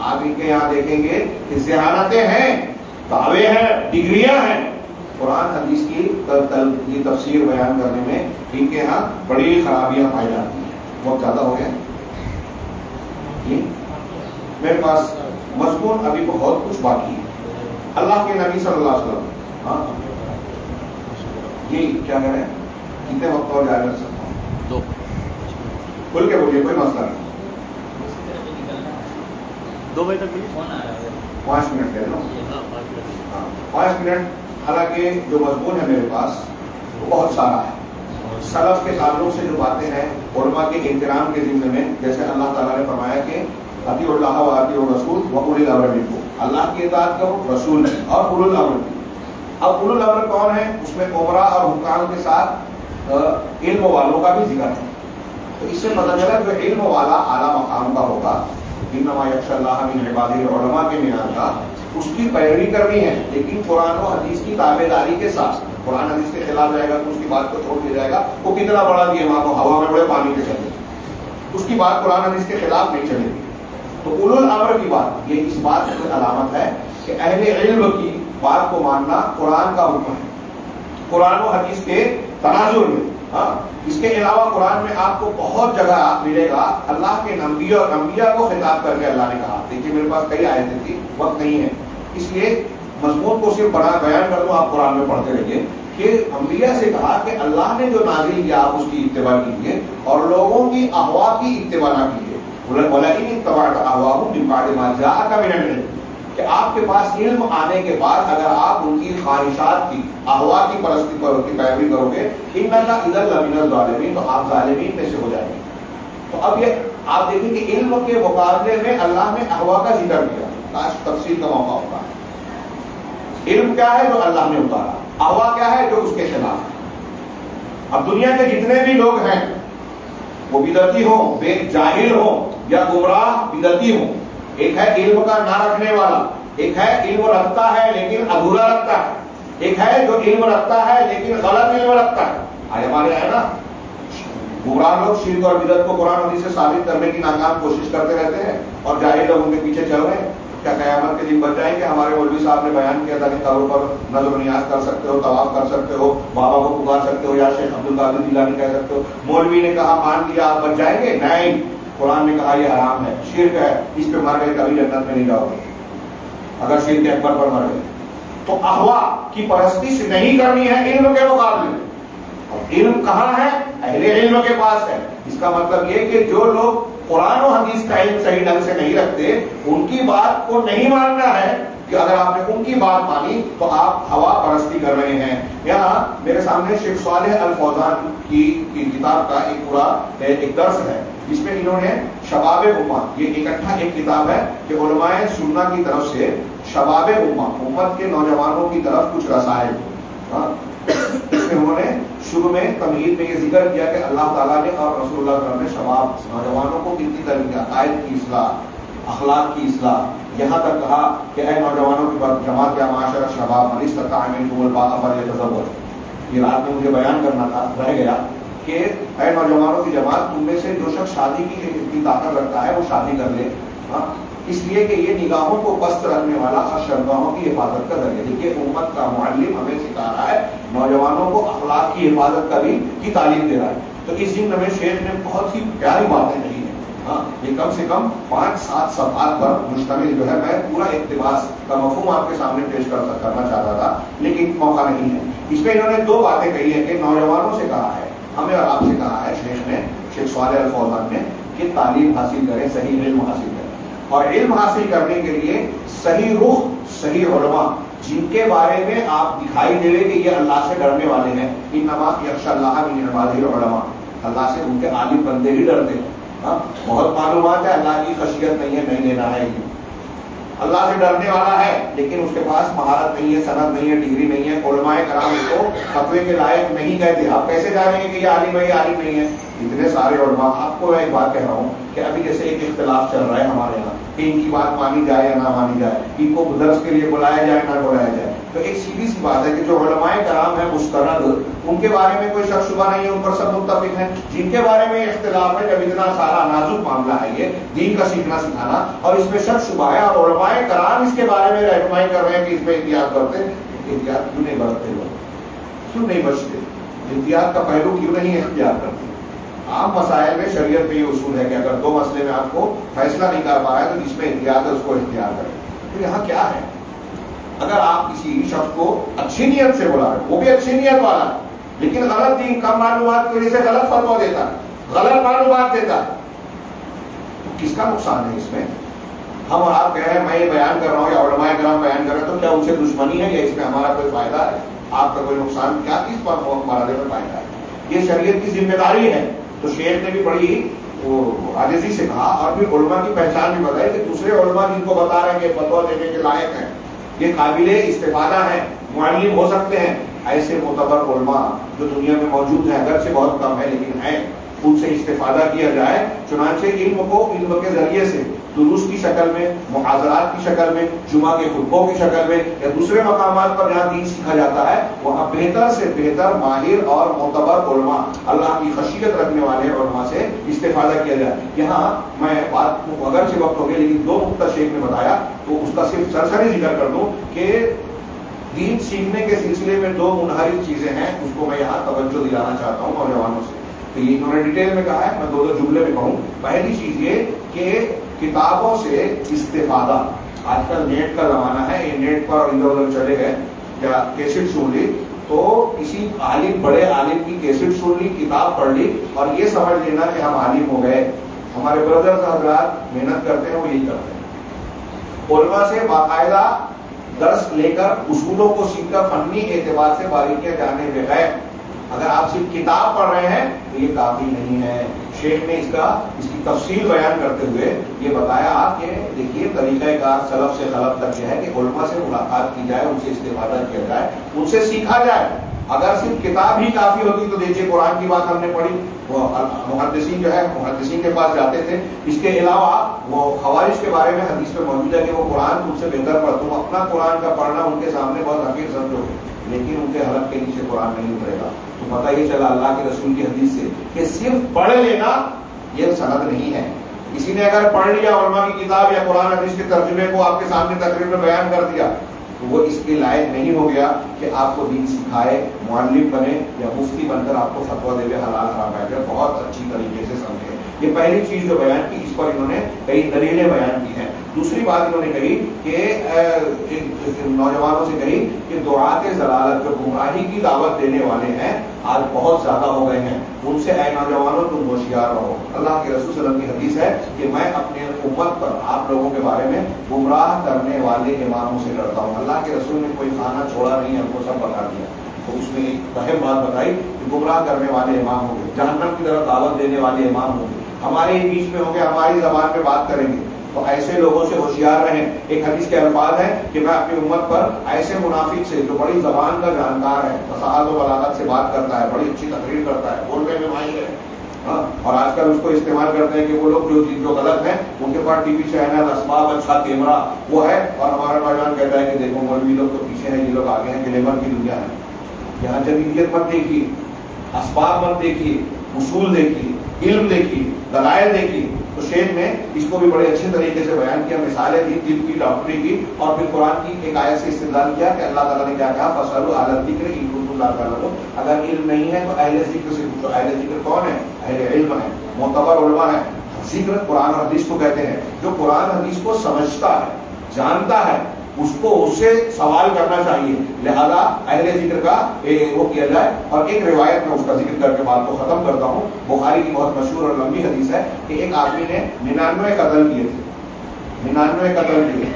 آپ ان کے یہاں دیکھیں گے کہ ذہانتیں ہیں، دعوے ہیں، ڈگریاں ہیں، قرآن حدیث کی تفسیر بیان کرنے میں ان کے یہاں بڑی خرابیاں پائی جاتی ہیں۔ بہت زیادہ ہو گیا جی، میرے پاس مضمون ابھی بہت کچھ باقی ہے۔ اللہ کے نبی صلی اللہ علیہ وسلم، جی کیا کہہ رہے ہیں، کتنے وقت اور جاری رکھ سکتا ہوں؟ 2 کھل کے بولیے، کوئی مسئلہ نہیں، 2 بجے تک 5 منٹ کہہ لو، 5 منٹ۔ حالانکہ جو مضمون ہے میرے پاس وہ بہت سارا ہے، سلف کے تعلق سے جو باتیں ہیں، علماء کے احترام کے ضمن میں، جیسے اللہ تعالیٰ نے فرمایا کہ اطیعوا اللہ و اطیعوا الرسول واولی الامر منکم، اللہ کی اطاعت کرو، رسول کی، اور اولو الامر کی۔ اب اولو الامر کون ہے؟ اس میں عمراء اور حکام کے ساتھ علم والوں کا بھی ذکر ہے، تو اس سے پتہ چلا جو علم والا اعلیٰ مقام کا ہوگا، انما یخشی اللہ من عبادہ العلماء کے معیار کا، اس کی پیروی کرنی ہے، لیکن قرآن و حدیث کی تابع داری کے ساتھ۔ قرآن حدیث کے خلاف جائے گا تو اس کی بات کو چھوڑ دیا جائے گا، وہ کتنا بڑا بھی امام ہو، ہوا میں بڑے پانی کے چلے، اس کی بات قرآن حدیث کے خلاف نہیں چلے گی۔ تو اولو الامر کی بات، یہ اس بات کی علامت ہے کہ اہل علم کی بات کو ماننا قرآن کا حکم ہے، قرآن و حدیث کے تناظر میں۔ اس کے علاوہ قرآن میں آپ کو بہت جگہ ملے گا اللہ کے انبیاء کو خطاب کر کے اللہ نے کہا۔ دیکھیے میرے پاس کئی آیتیں تھی، وقت نہیں ہے، اس لیے مضمون کو صرف بیان کر دوں، آپ قرآن میں پڑھتے رہیے کہ انبیاء سے کہا کہ اللہ نے جو نازل کیا آپ اس کی اتباع کیجیے اور لوگوں کی احوا کی اتباع نہ کیجیے۔ وَلَئِنِ اتَّبَعْتَ أَهْوَاءَهُمْ مِن بَعْدِ مَا جَاءَكَ مِنَ الْعِلْمِ، کہ آپ کے پاس علم آنے کے بعد اگر آپ ان کی خواہشات کی، احوا کی پرستی کی پیروی کرو گے، إِنَّكَ إِذًا لَمِنَ الظَّالِمِينَ، تو آپ ظالمین میں سے ہو جائیں گے۔ تو اب یہ آپ دیکھیں کہ علم کے مقابلے میں اللہ نے احوا کا ذکر کیا، کاش تفصیل کا موقع ہوتا ہے۔ علم کیا ہے جو اللہ نے اتارا، احوا کیا ہے جو اس کے خلاف ہے۔ اب دنیا کے جتنے بھی لوگ ہیں وہ بدعتی ہوں، بے جاہل ہوں یا گمراہ بدعتی ہوں، ایک ہے علم کا نہ رکھنے والا، ایک ہے علم رکھتا ہے لیکن ادھورا رکھتا ہے، ایک ہے جو علم رکھتا ہے لیکن غلط علم رکھتا ہے۔ آج ہمارے ہے نا گمراہ لوگ شرک اور بدعت کو قرآن حدیث سے ثابت کرنے کی ناکام کوشش کرتے رہتے ہیں اور جاہل لوگ ان کے پیچھے چل رہے ہیں۔ کیا قیامت کے دن بچ جائیں کہ ہمارے مولوی صاحب نے بیان کیا تھا کہ قبر پر نظر و نیاز کر سکتے ہو، طواف کر سکتے ہو، بابا کو پکار سکتے ہو یا شیخ عبد القادر جیلانی کہہ سکتے ہو، مولوی نے کہا مان لیا آپ بچ جائیں گے؟ نہیں، قرآن نے کہا یہ حرام ہے، شرک ہے، اس پہ مر گئے کبھی جنت میں نہیں جاؤ گے اگر شرک اکبر پر مر گئے۔ تو احوا کی پرستی سے نہیں کرنی ہے علم کے مقابلے میں، اور علم کہاں ہے؟ اہل علم کے پاس ہے۔ اس کا مطلب یہ کہ جو لوگ قرآن و حدیث کا علم صحیح ڈھنگ سے نہیں رکھتے ان کی بات کو نہیں ماننا ہے، کہ اگر آپ نے ان کی بات مانی تو آپ ہوا پرستی کر رہے ہیں۔ یہاں میرے سامنے شیخ صالح الفوزان کی کتاب کا ایک پورا ایک درس ہے جس میں انہوں نے شباب امہ، یہ اکٹھا ایک کتاب ہے کہ علماء سنہ کی طرف سے شباب امہ، امت کے نوجوانوں کی طرف کچھ رسائل، اس میں انہوں نے شروع میں تمہید میں یہ ذکر کیا کہ اللہ تعالیٰ نے اور رسول اللہ صلی اللہ علیہ وسلم نے شباب نوجوانوں کو کتنی طرح کی عقائد کی اصلاح، اخلاق کی اصلاح، یہاں تک کہا کہ اے نوجوانوں کی جماعت یا معاشرہ شباب من استطاع منکم الباء فلیتزوج۔ یہ رات میں مجھے بیان کرنا تھا، رہ گیا کہ اے نوجوانوں کی جماعت تم میں سے جو شخص شادی کی طاقت رکھتا ہے وہ شادی کر لے، اس لیے کہ یہ نگاہوں کو پست رکھنے والا اور شرمگاہوں کی حفاظت کا ذریعہ۔ دیکھیے امت کا معلم ہمیں سکھا رہا ہے، نوجوانوں کو اخلاق کی حفاظت کی تعلیم دے رہا ہے۔ تو اس ضمن میں شیخ نے بہت ہی پیاری باتیں کہی ہیں ہاں یہ کم سے کم 5-7 صفحات پر مشتمل جو ہے، میں پورا اقتباس کا مفہوم آپ کے سامنے پیش کرنا چاہتا تھا لیکن موقع نہیں ہے۔ اس میں انہوں نے 2 باتیں کہی ہیں کہ نوجوانوں سے کہا ہے، ہمیں اور آپ سے کہا ہے شیخ نے، شیخ صالح الفوزان نے، کہ تعلیم حاصل کریں، صحیح علم حاصل کریں، اور علم حاصل کرنے کے لیے صحیح رخ، صحیح علماء جن کے بارے میں آپ دکھائی دے کہ یہ اللہ سے ڈرنے والے ہیں، انما یخشی اللہ من عبادہ العلماء، اللہ سے ان کے عالم بندے ہی ڈرتے ہیں۔ ہاں بہت معلومات ہے، اللہ کی خشیت نہیں ہے، نہیں لینا ہے، اللہ سے ڈرنے والا ہے لیکن اس کے پاس مہارت نہیں ہے، سند نہیں ہے، ڈگری نہیں ہے، علماء کرام اس کو فتوے کے لائق نہیں کہتے۔ آپ کیسے جانیں گے کہ یہ عالم ہے، یہ عالم نہیں ہے؟ اتنے سارے علماء، آپ کو میں ایک بات کہہ رہا ہوں کہ ابھی جیسے ایک اختلاف چل رہا ہے ہمارے یہاں کہ ان کی بات مانی جائے یا نہ مانی جائے، ان کو درس کے لیے بلایا جائے نہ بلایا جائے، تو ایک سیدھی سی بات ہے کہ جو علماء کرام ہیں مستند، ان کے بارے میں کوئی شک شبہ نہیں ہے، ان پر سب متفق ہیں۔ جن کے بارے میں اختلاف ہے، جب اتنا سارا نازک معاملہ ہے یہ دین کا سیکھنا سکھانا، اور اس میں شک شبہ ہے اور علماء کرام اس کے بارے میں رہنمائی کر رہے ہیں کہ اس میں احتیاط کرتے، احتیاط کیوں نہیں برتتے لوگ، کیوں نہیں بچتے، احتیاط کا پہلو کیوں نہیں اختیار کرتے؟ عام مسائل میں شریعت میں یہ اصول ہے کہ اگر 2 مسئلے میں آپ کو فیصلہ نہیں کر پا رہا ہے تو جس میں احتیاط ہے اس کو اختیار کریں۔ تو یہاں کیا ہے، اگر آپ کسی شخص کو اچھی نیت سے بلا رہے، وہ بھی اچھی نیت والا ہے لیکن غلط دین، کم معلومات کی وجہ سے غلط فتویٰ دیتا ہے، غلط معلومات دیتا ہے، تو کس کا نقصان ہے اس میں؟ ہم اور آپ کہہ رہے ہیں میں یہ بیان کر رہا ہوں یا علماء کرام بیان کر رہے ہیں، تو کیا ان سے دشمنی ہے یا اس میں ہمارا کوئی فائدہ ہے؟ آپ کا کوئی نقصان؟ کیا کس پر ہمارے میں فائدہ ہے؟ یہ شریعت کی ذمہ داری ہے۔ تو شیخ نے بھی بڑی عاجزی سے کہا اور پھر علماء کی پہچان بھی بتائی کہ دوسرے علماء جن کو بتا رہے ہیں کہ فتویٰ دینے کے لائق ہیں، یہ قابل استفادہ ہیں، معلم ہو سکتے ہیں، ایسے معتبر علماء جو دنیا میں موجود ہیں، اگرچہ بہت کم ہے لیکن ہیں، ان سے استفادہ کیا جائے۔ چنانچہ علم کو علم کے ذریعے سے دروس کی شکل میں، محاضرات کی شکل میں، جمعہ کے خطبوں کی شکل میں یا دوسرے مقامات پر جہاں دین سیکھا جاتا ہے، وہاں بہتر سے بہتر ماہر اور معتبر علماء، اللہ کی خشیت رکھنے والے علماء سے استفادہ کیا جائے۔ یہاں میں بات اگرچہ وقت ہو گیا لیکن 2 نقطہ شیخ نے بتایا تو اس کا صرف سرسری ذکر کر دوں کہ دین سیکھنے کے سلسلے میں 2 منحرف چیزیں ہیں، اس کو میں یہاں توجہ دلانا چاہتا ہوں نوجوانوں سے۔ تو یہ انہوں نے ڈیٹیل میں کہا ہے، میں 2 جملے میں کہوں۔ پہلی چیز یہ کہ کتابوں سے استفادہ، آج کل نیٹ کا زمانہ ہے، یہ نیٹ پر ادھر ادھر چلے گئے یا کیسٹ سن لی تو کسی عالم، بڑے عالم کی کیسٹ سن لی، کتاب پڑھ لی اور یہ سمجھ لینا کہ ہم عالم ہو گئے۔ ہمارے بردرز حضرات محنت کرتے ہیں، وہ یہی کرتے ہیں، علماء سے باقاعدہ درس لے کر اصولوں کو سیکھ کر فنی اعتبار سے باریکیاں جاننے بغیر اگر آپ صرف کتاب پڑھ رہے ہیں تو یہ کافی نہیں ہے۔ شیخ نے اس کی تفصیل بیان کرتے ہوئے یہ بتایا کہ دیکھیے طریقہ کار سلف سے خلف تک یہ ہے کہ علماء سے ملاقات کی جائے، ان سے استفادہ کیا جائے، ان سے سیکھا جائے۔ اگر صرف کتاب ہی کافی ہوتی تو دیکھیے قرآن کی بات ہم نے پڑھی، وہ محدثین جو ہے محدثین کے پاس جاتے تھے، اس کے علاوہ وہ خوارج کے بارے میں حدیث میں موجود ہے کہ وہ قرآن تم سے بہتر پڑھ، تم اپنا قرآن کا پڑھنا ان کے سامنے بہت حقیر سمجھو گے لیکن ان کے حلق کے نیچے قرآن نہیں اترے گا۔ تو پتہ یہ چلا اللہ کے رسول کی حدیث سے کہ صرف پڑھ لینا یہ سند نہیں ہے۔ کسی نے اگر پڑھ لیا علماء کی کتاب یا قرآن حدیث کے ترجمے کو آپ کے سامنے تقریر میں بیان کر دیا تو وہ اس کے لائق نہیں ہو گیا کہ آپ کو دین سکھائے، معلم بنے یا مفتی بن کر آپ کو فتویٰ دے، حلال حرام بیٹھے، بہت اچھی طریقے سے سمجھے۔ یہ پہلی چیز جو بیان کی، اس پر انہوں نے کئی دلیلیں بیان کی ہیں۔ دوسری بات انہوں نے کہی کہ نوجوانوں سے کہی کہ دعات ضلالت، جو گمراہی کی دعوت دینے والے ہیں، آج بہت زیادہ ہو گئے ہیں، ان سے اے نوجوانوں تم ہوشیار رہو۔ اللہ کے رسول صلی اللہ علیہ وسلم کی حدیث ہے کہ میں اپنے امت پر، آپ لوگوں کے بارے میں گمراہ کرنے والے اماموں سے ڈرتا ہوں۔ اللہ کے رسول نے کوئی خانہ چھوڑا نہیں، ہم کو سب بتا دیا۔ تو اس میں ایک اہم بات بتائی کہ گمراہ کرنے والے امام ہوں گے، جہنم کی طرف دعوت دینے والے امام ہوں گے، ہمارے ہی بیچ میں ہوں گے، ہماری زبان پہ بات کریں گے، تو ایسے لوگوں سے ہوشیار رہیں۔ ایک حدیث کے الفاظ ہیں کہ میں اپنی امت پر ایسے منافق سے جو بڑی زبان کا جانکار ہے، فصاحت و بلاغت سے بات کرتا ہے، بڑی اچھی تقریر کرتا ہے، بولنے میں ماہر ہے، اور آج کل اس کو استعمال کرتے ہیں کہ وہ لوگ جو غلط ہیں ان کے پاس ٹی وی چینل، اسباب، اچھا کیمرہ وہ ہے، اور ہمارا نوجوان کہتا ہے کہ دیکھو مولوی لوگ تو پیچھے ہیں، یہ لوگ آگے ہیں، گلیمر کی دنیا ہے۔ یہاں جدیدیت مت دیکھیے، اسباب مت دیکھیے، اصول دیکھیے، علم دیکھیے، دلائل دیکھیے۔ تو شیخ نے اس کو بھی بڑے اچھے طریقے سے بیان کیا، مثالیں دی، طب کی، ڈاکٹری کی، اور پھر قرآن کی ایک آیت سے استدلال کیا کہ اللہ تعالیٰ نے کیا کہا، فَاسْأَلُوا أَهْلَ الذِّكْرِ إِن كُنتُمْ لَا تَعْلَمُونَ۔ اگر علم نہیں ہے تو اہل ذکر سے پوچھو۔ اہل ذکر کون ہے؟ اہل علم ہے، معتبر علماء ہیں، ذکر قرآن حدیث کو کہتے ہیں. جو قرآن حدیث کو سمجھتا ہے، جانتا ہے، اس کو اس سے سوال کرنا چاہیے. لہذا اہل ذکر کا وہ کیا جائے. اور ایک روایت میں اس کا ذکر کر کے بات کو ختم کرتا ہوں. بخاری کی بہت مشہور اور لمبی حدیث ہے کہ ایک آدمی نے 99 قتل کیے تھے. 99 قتل کیے،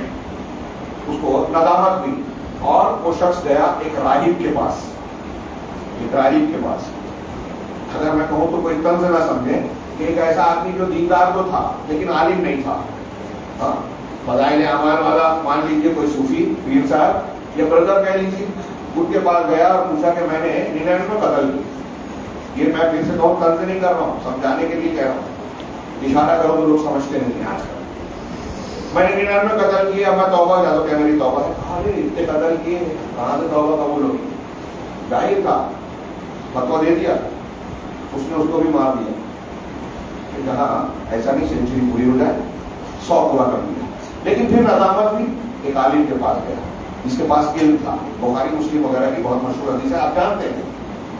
اس کو ندامت ہوئی اور وہ شخص گیا ایک راہب کے پاس. ایک راہب کے پاس، اگر میں کہوں تو کوئی طنز نہ سمجھے کہ ایک ایسا آدمی جو دیندار تو تھا لیکن عالم نہیں تھا. ہاں، فضائل اعمال والا مان لیجیے کوئی صوفی پیر صاحب یا بردر کہہ لیجیے، ان کے پاس گیا اور پوچھا کہ میں نے 99 قتل کی. یہ میں پھر سے بہت طنز نہیں کر رہا ہوں، سمجھانے کے لیے کہہ رہا ہوں. اشارہ کرو تو لوگ سمجھتے نہیں ہیں. آج کل میں نے 99 قتل کیے، اب میں توبہ چاہتا ہوں. کیا میری توبہ ہے؟ ارے اتنے قتل کیے، کہاں سے توبہ قبول ہوگی؟ ظاہر تھا، فتویٰ دے دیا، اس نے اس کو بھی مار دیا. کہا ایسا نہیں، سینچری پوری ہو جائے، 100 پورا کر دیا. لیکن پھر ندامت بھی ایک عالم کے پاس گیا جس کے پاس علم تھا. بخاری مسلم وغیرہ کی بہت مشہور حدیث ہے، آپ جانتے ہیں.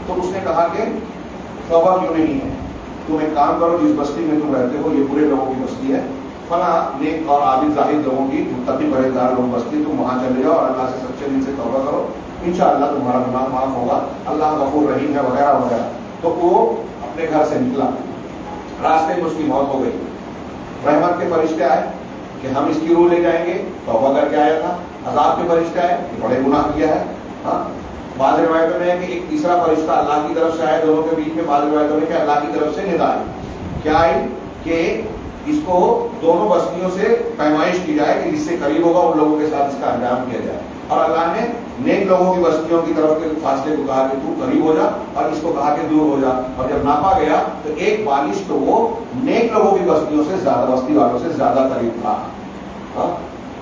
تو اس نے کہا کہ توبہ کیوں نہیں ہے؟ تم ایک کام کرو، جس بستی میں تم رہتے ہو یہ برے لوگوں کی بستی ہے، فلاں نیک اور عابد زاہد لوگوں کی، متقی پرہیزگار لوگ بستی، تم وہاں چلے جاؤ اور اللہ سے سچے دل سے توبہ کرو، انشاءاللہ تمہارا گناہ معاف ہوگا، اللہ غفور رحیم ہے، وغیرہ وغیرہ. تو وہ اپنے گھر سے نکلا، راستے میں اس کی موت ہو گئی. رحمت کے فرشتے آئے کہ ہم اس کی روح لے جائیں گے، توبہ کر کے آیا تھا. عذاب کے فرشتے آئے کہ بڑے گناہ کیا ہے. ہاں، بعض روایتوں میں ہے کہ ایک تیسرا فرشتہ اللہ کی طرف سے آئے. دونوں کے بیچ میں بعض روایتوں میں کہ اللہ کی طرف سے ندا آئی. کیا آئی؟ کہ اس کو دونوں بستیوں سے پیمائش کی جائے کہ جس سے قریب ہوگا ان لوگوں کے ساتھ اس کا انجام کیا جائے. اور اللہ نے نیک لوگوں کی بستیوں کی طرف کے فاصلے کو کہا کہ تو قریب ہو جا، اور اس کو کہا کہ دور ہو جا. اور جب ناپا گیا تو ایک بالش تو وہ نیک لوگوں کی بستیوں سے زیادہ، بستی والوں سے زیادہ قریب تھا.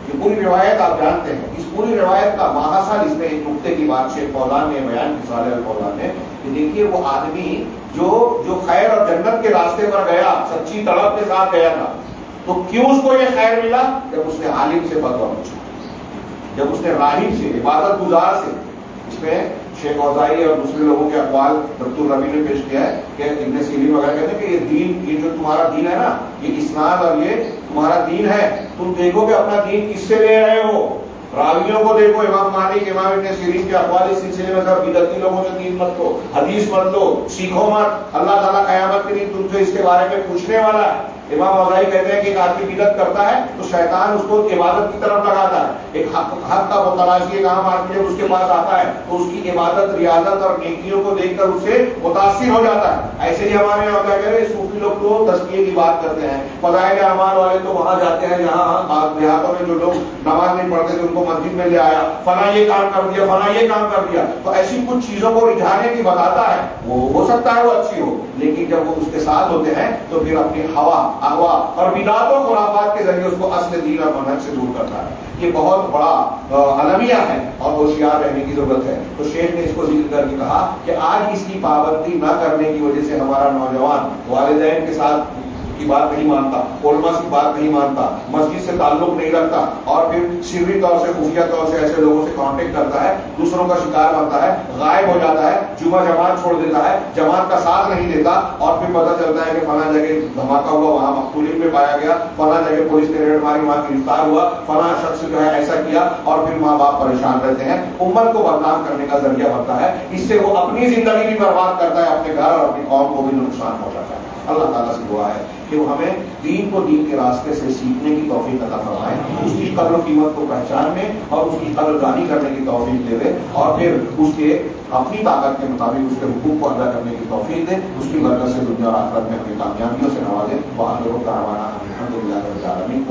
یہ پوری روایت آپ جانتے ہیں. اس پوری روایت کا ماحصل اس میں ایک نقطے کی بات شیخ فوزان نے بیان کی، صالح الفوزان نے، کہ دیکھیے وہ آدمی جو خیر اور جنت کے راستے پر گیا، سچی طلب کے ساتھ گیا تھا، تو کیوں اس کو یہ خیر ملا؟ جب اس نے عالم سے فتویٰ پوچھا، جب اس نے راہب سے، عبادت گزار سے. اس میں شیخ اوزائی اور دوسرے لوگوں کے اقوال دکتور ربی نے پیش کیا ہے کہ ابن سیرین وغیرہ کہتے ہیں کہ یہ دین، یہ جو تمہارا دین ہے نا، یہ اسناد اور یہ تمہارا دین ہے، تم دیکھو کہ اپنا دین کس سے لے رہے ہو. راویوں کو دیکھو، امام مالک، امام ابن سیرین کے اقوال اس سلسلے میں سب بدعتی لوگوں سے دین مت لو، حدیث مت لو، سیکھو مت. اللہ تعالیٰ قیامت کے دن تم سے اس کے بارے میں پوچھنے والا ہے. امام اوزائی کہتے ہیں کہ ایک آدمی بدعت کرتا ہے تو شیطان اس کو عبادت کی طرف لگاتا ہے. ایک حق کا متلاشی ایک عام آدمی جب اس کے پاس آتا ہے تو اس کی عبادت، ریاضت اور نیکیوں کو دیکھ کر اس سے متاثر ہو جاتا ہے. ایسے ہی ہمارے یہاں کیا کہہ رہے ہیں، صوفی لوگ تو تزکیے کی بات کرتے ہیں، فضائل اعمال والے تو وہاں جاتے ہیں جہاں دیہاتوں میں جو لوگ نماز نہیں پڑھتے تھے ان کو مسجد میں لے آیا، فلاں یہ کام کر دیا، فلاں یہ کام کر دیا. تو ایسی کچھ چیزوں کو رجھانے کی بتاتا ہے. وہ ہو سکتا ہے وہ اچھی ہو، لیکن جب وہ اس کے ساتھ ہوتے ہیں تو پھر اپنی ہوا، اغوا اور بدعات و خرافات کے ذریعے اس کو اصل دین اور منہج سے دور کرتا ہے. یہ بہت بڑا المیہ ہے اور ہوشیار رہنے کی ضرورت ہے. تو شیخ نے اس کو ذکر کر کے کہا کہ آج اس کی پابندی نہ کرنے کی وجہ سے ہمارا نوجوان والدین کے ساتھ کی بات نہیں مانتا، علماء کی بات نہیں مانتا، مسجد سے تعلق نہیں رکھتا، اور پھر سری طور سے، خفیہ طور سے ایسے لوگوں سے کانٹیکٹ کرتا ہے، دوسروں کا شکار بنتا ہے، غائب ہو جاتا ہے، جمعہ جماعت چھوڑ دیتا ہے، جماعت کا ساتھ نہیں دیتا، اور پھر پتہ چلتا ہے کہ فلاں جگہ دھماکہ ہوا، وہاں مقتولین میں پایا گیا، فلاں جگہ پولیس نے ریڈ ماری، وہاں گرفتار ہوا، فلاں شخص جو ہے ایسا کیا، اور پھر ماں باپ پریشان رہتے ہیں. امت کو بدنام کرنے کا ذریعہ بنتا ہے. اس سے وہ اپنی زندگی بھی برباد کرتا ہے، اپنے گھر اور اپنی قوم کو بھی نقصان پہنچاتا ہے. اللہ تعالیٰ سے دعا ہے کہ وہ ہمیں دین کو دین کے راستے سے سیکھنے کی توفیق عطا فرمائے، اس کی قدر و قیمت کو پہچاننے اور اس کی قدر دانی کرنے کی توفیق دے دے، اور پھر اس کے اپنی طاقت کے مطابق اس کے حقوق کو ادا کرنے کی توفیق دے. اس کی برکت سے دنیا اور آخرت میں ہمیں کامیابیوں سے نوازے. وآخر دعوانا الحمد للہ رب العالمین.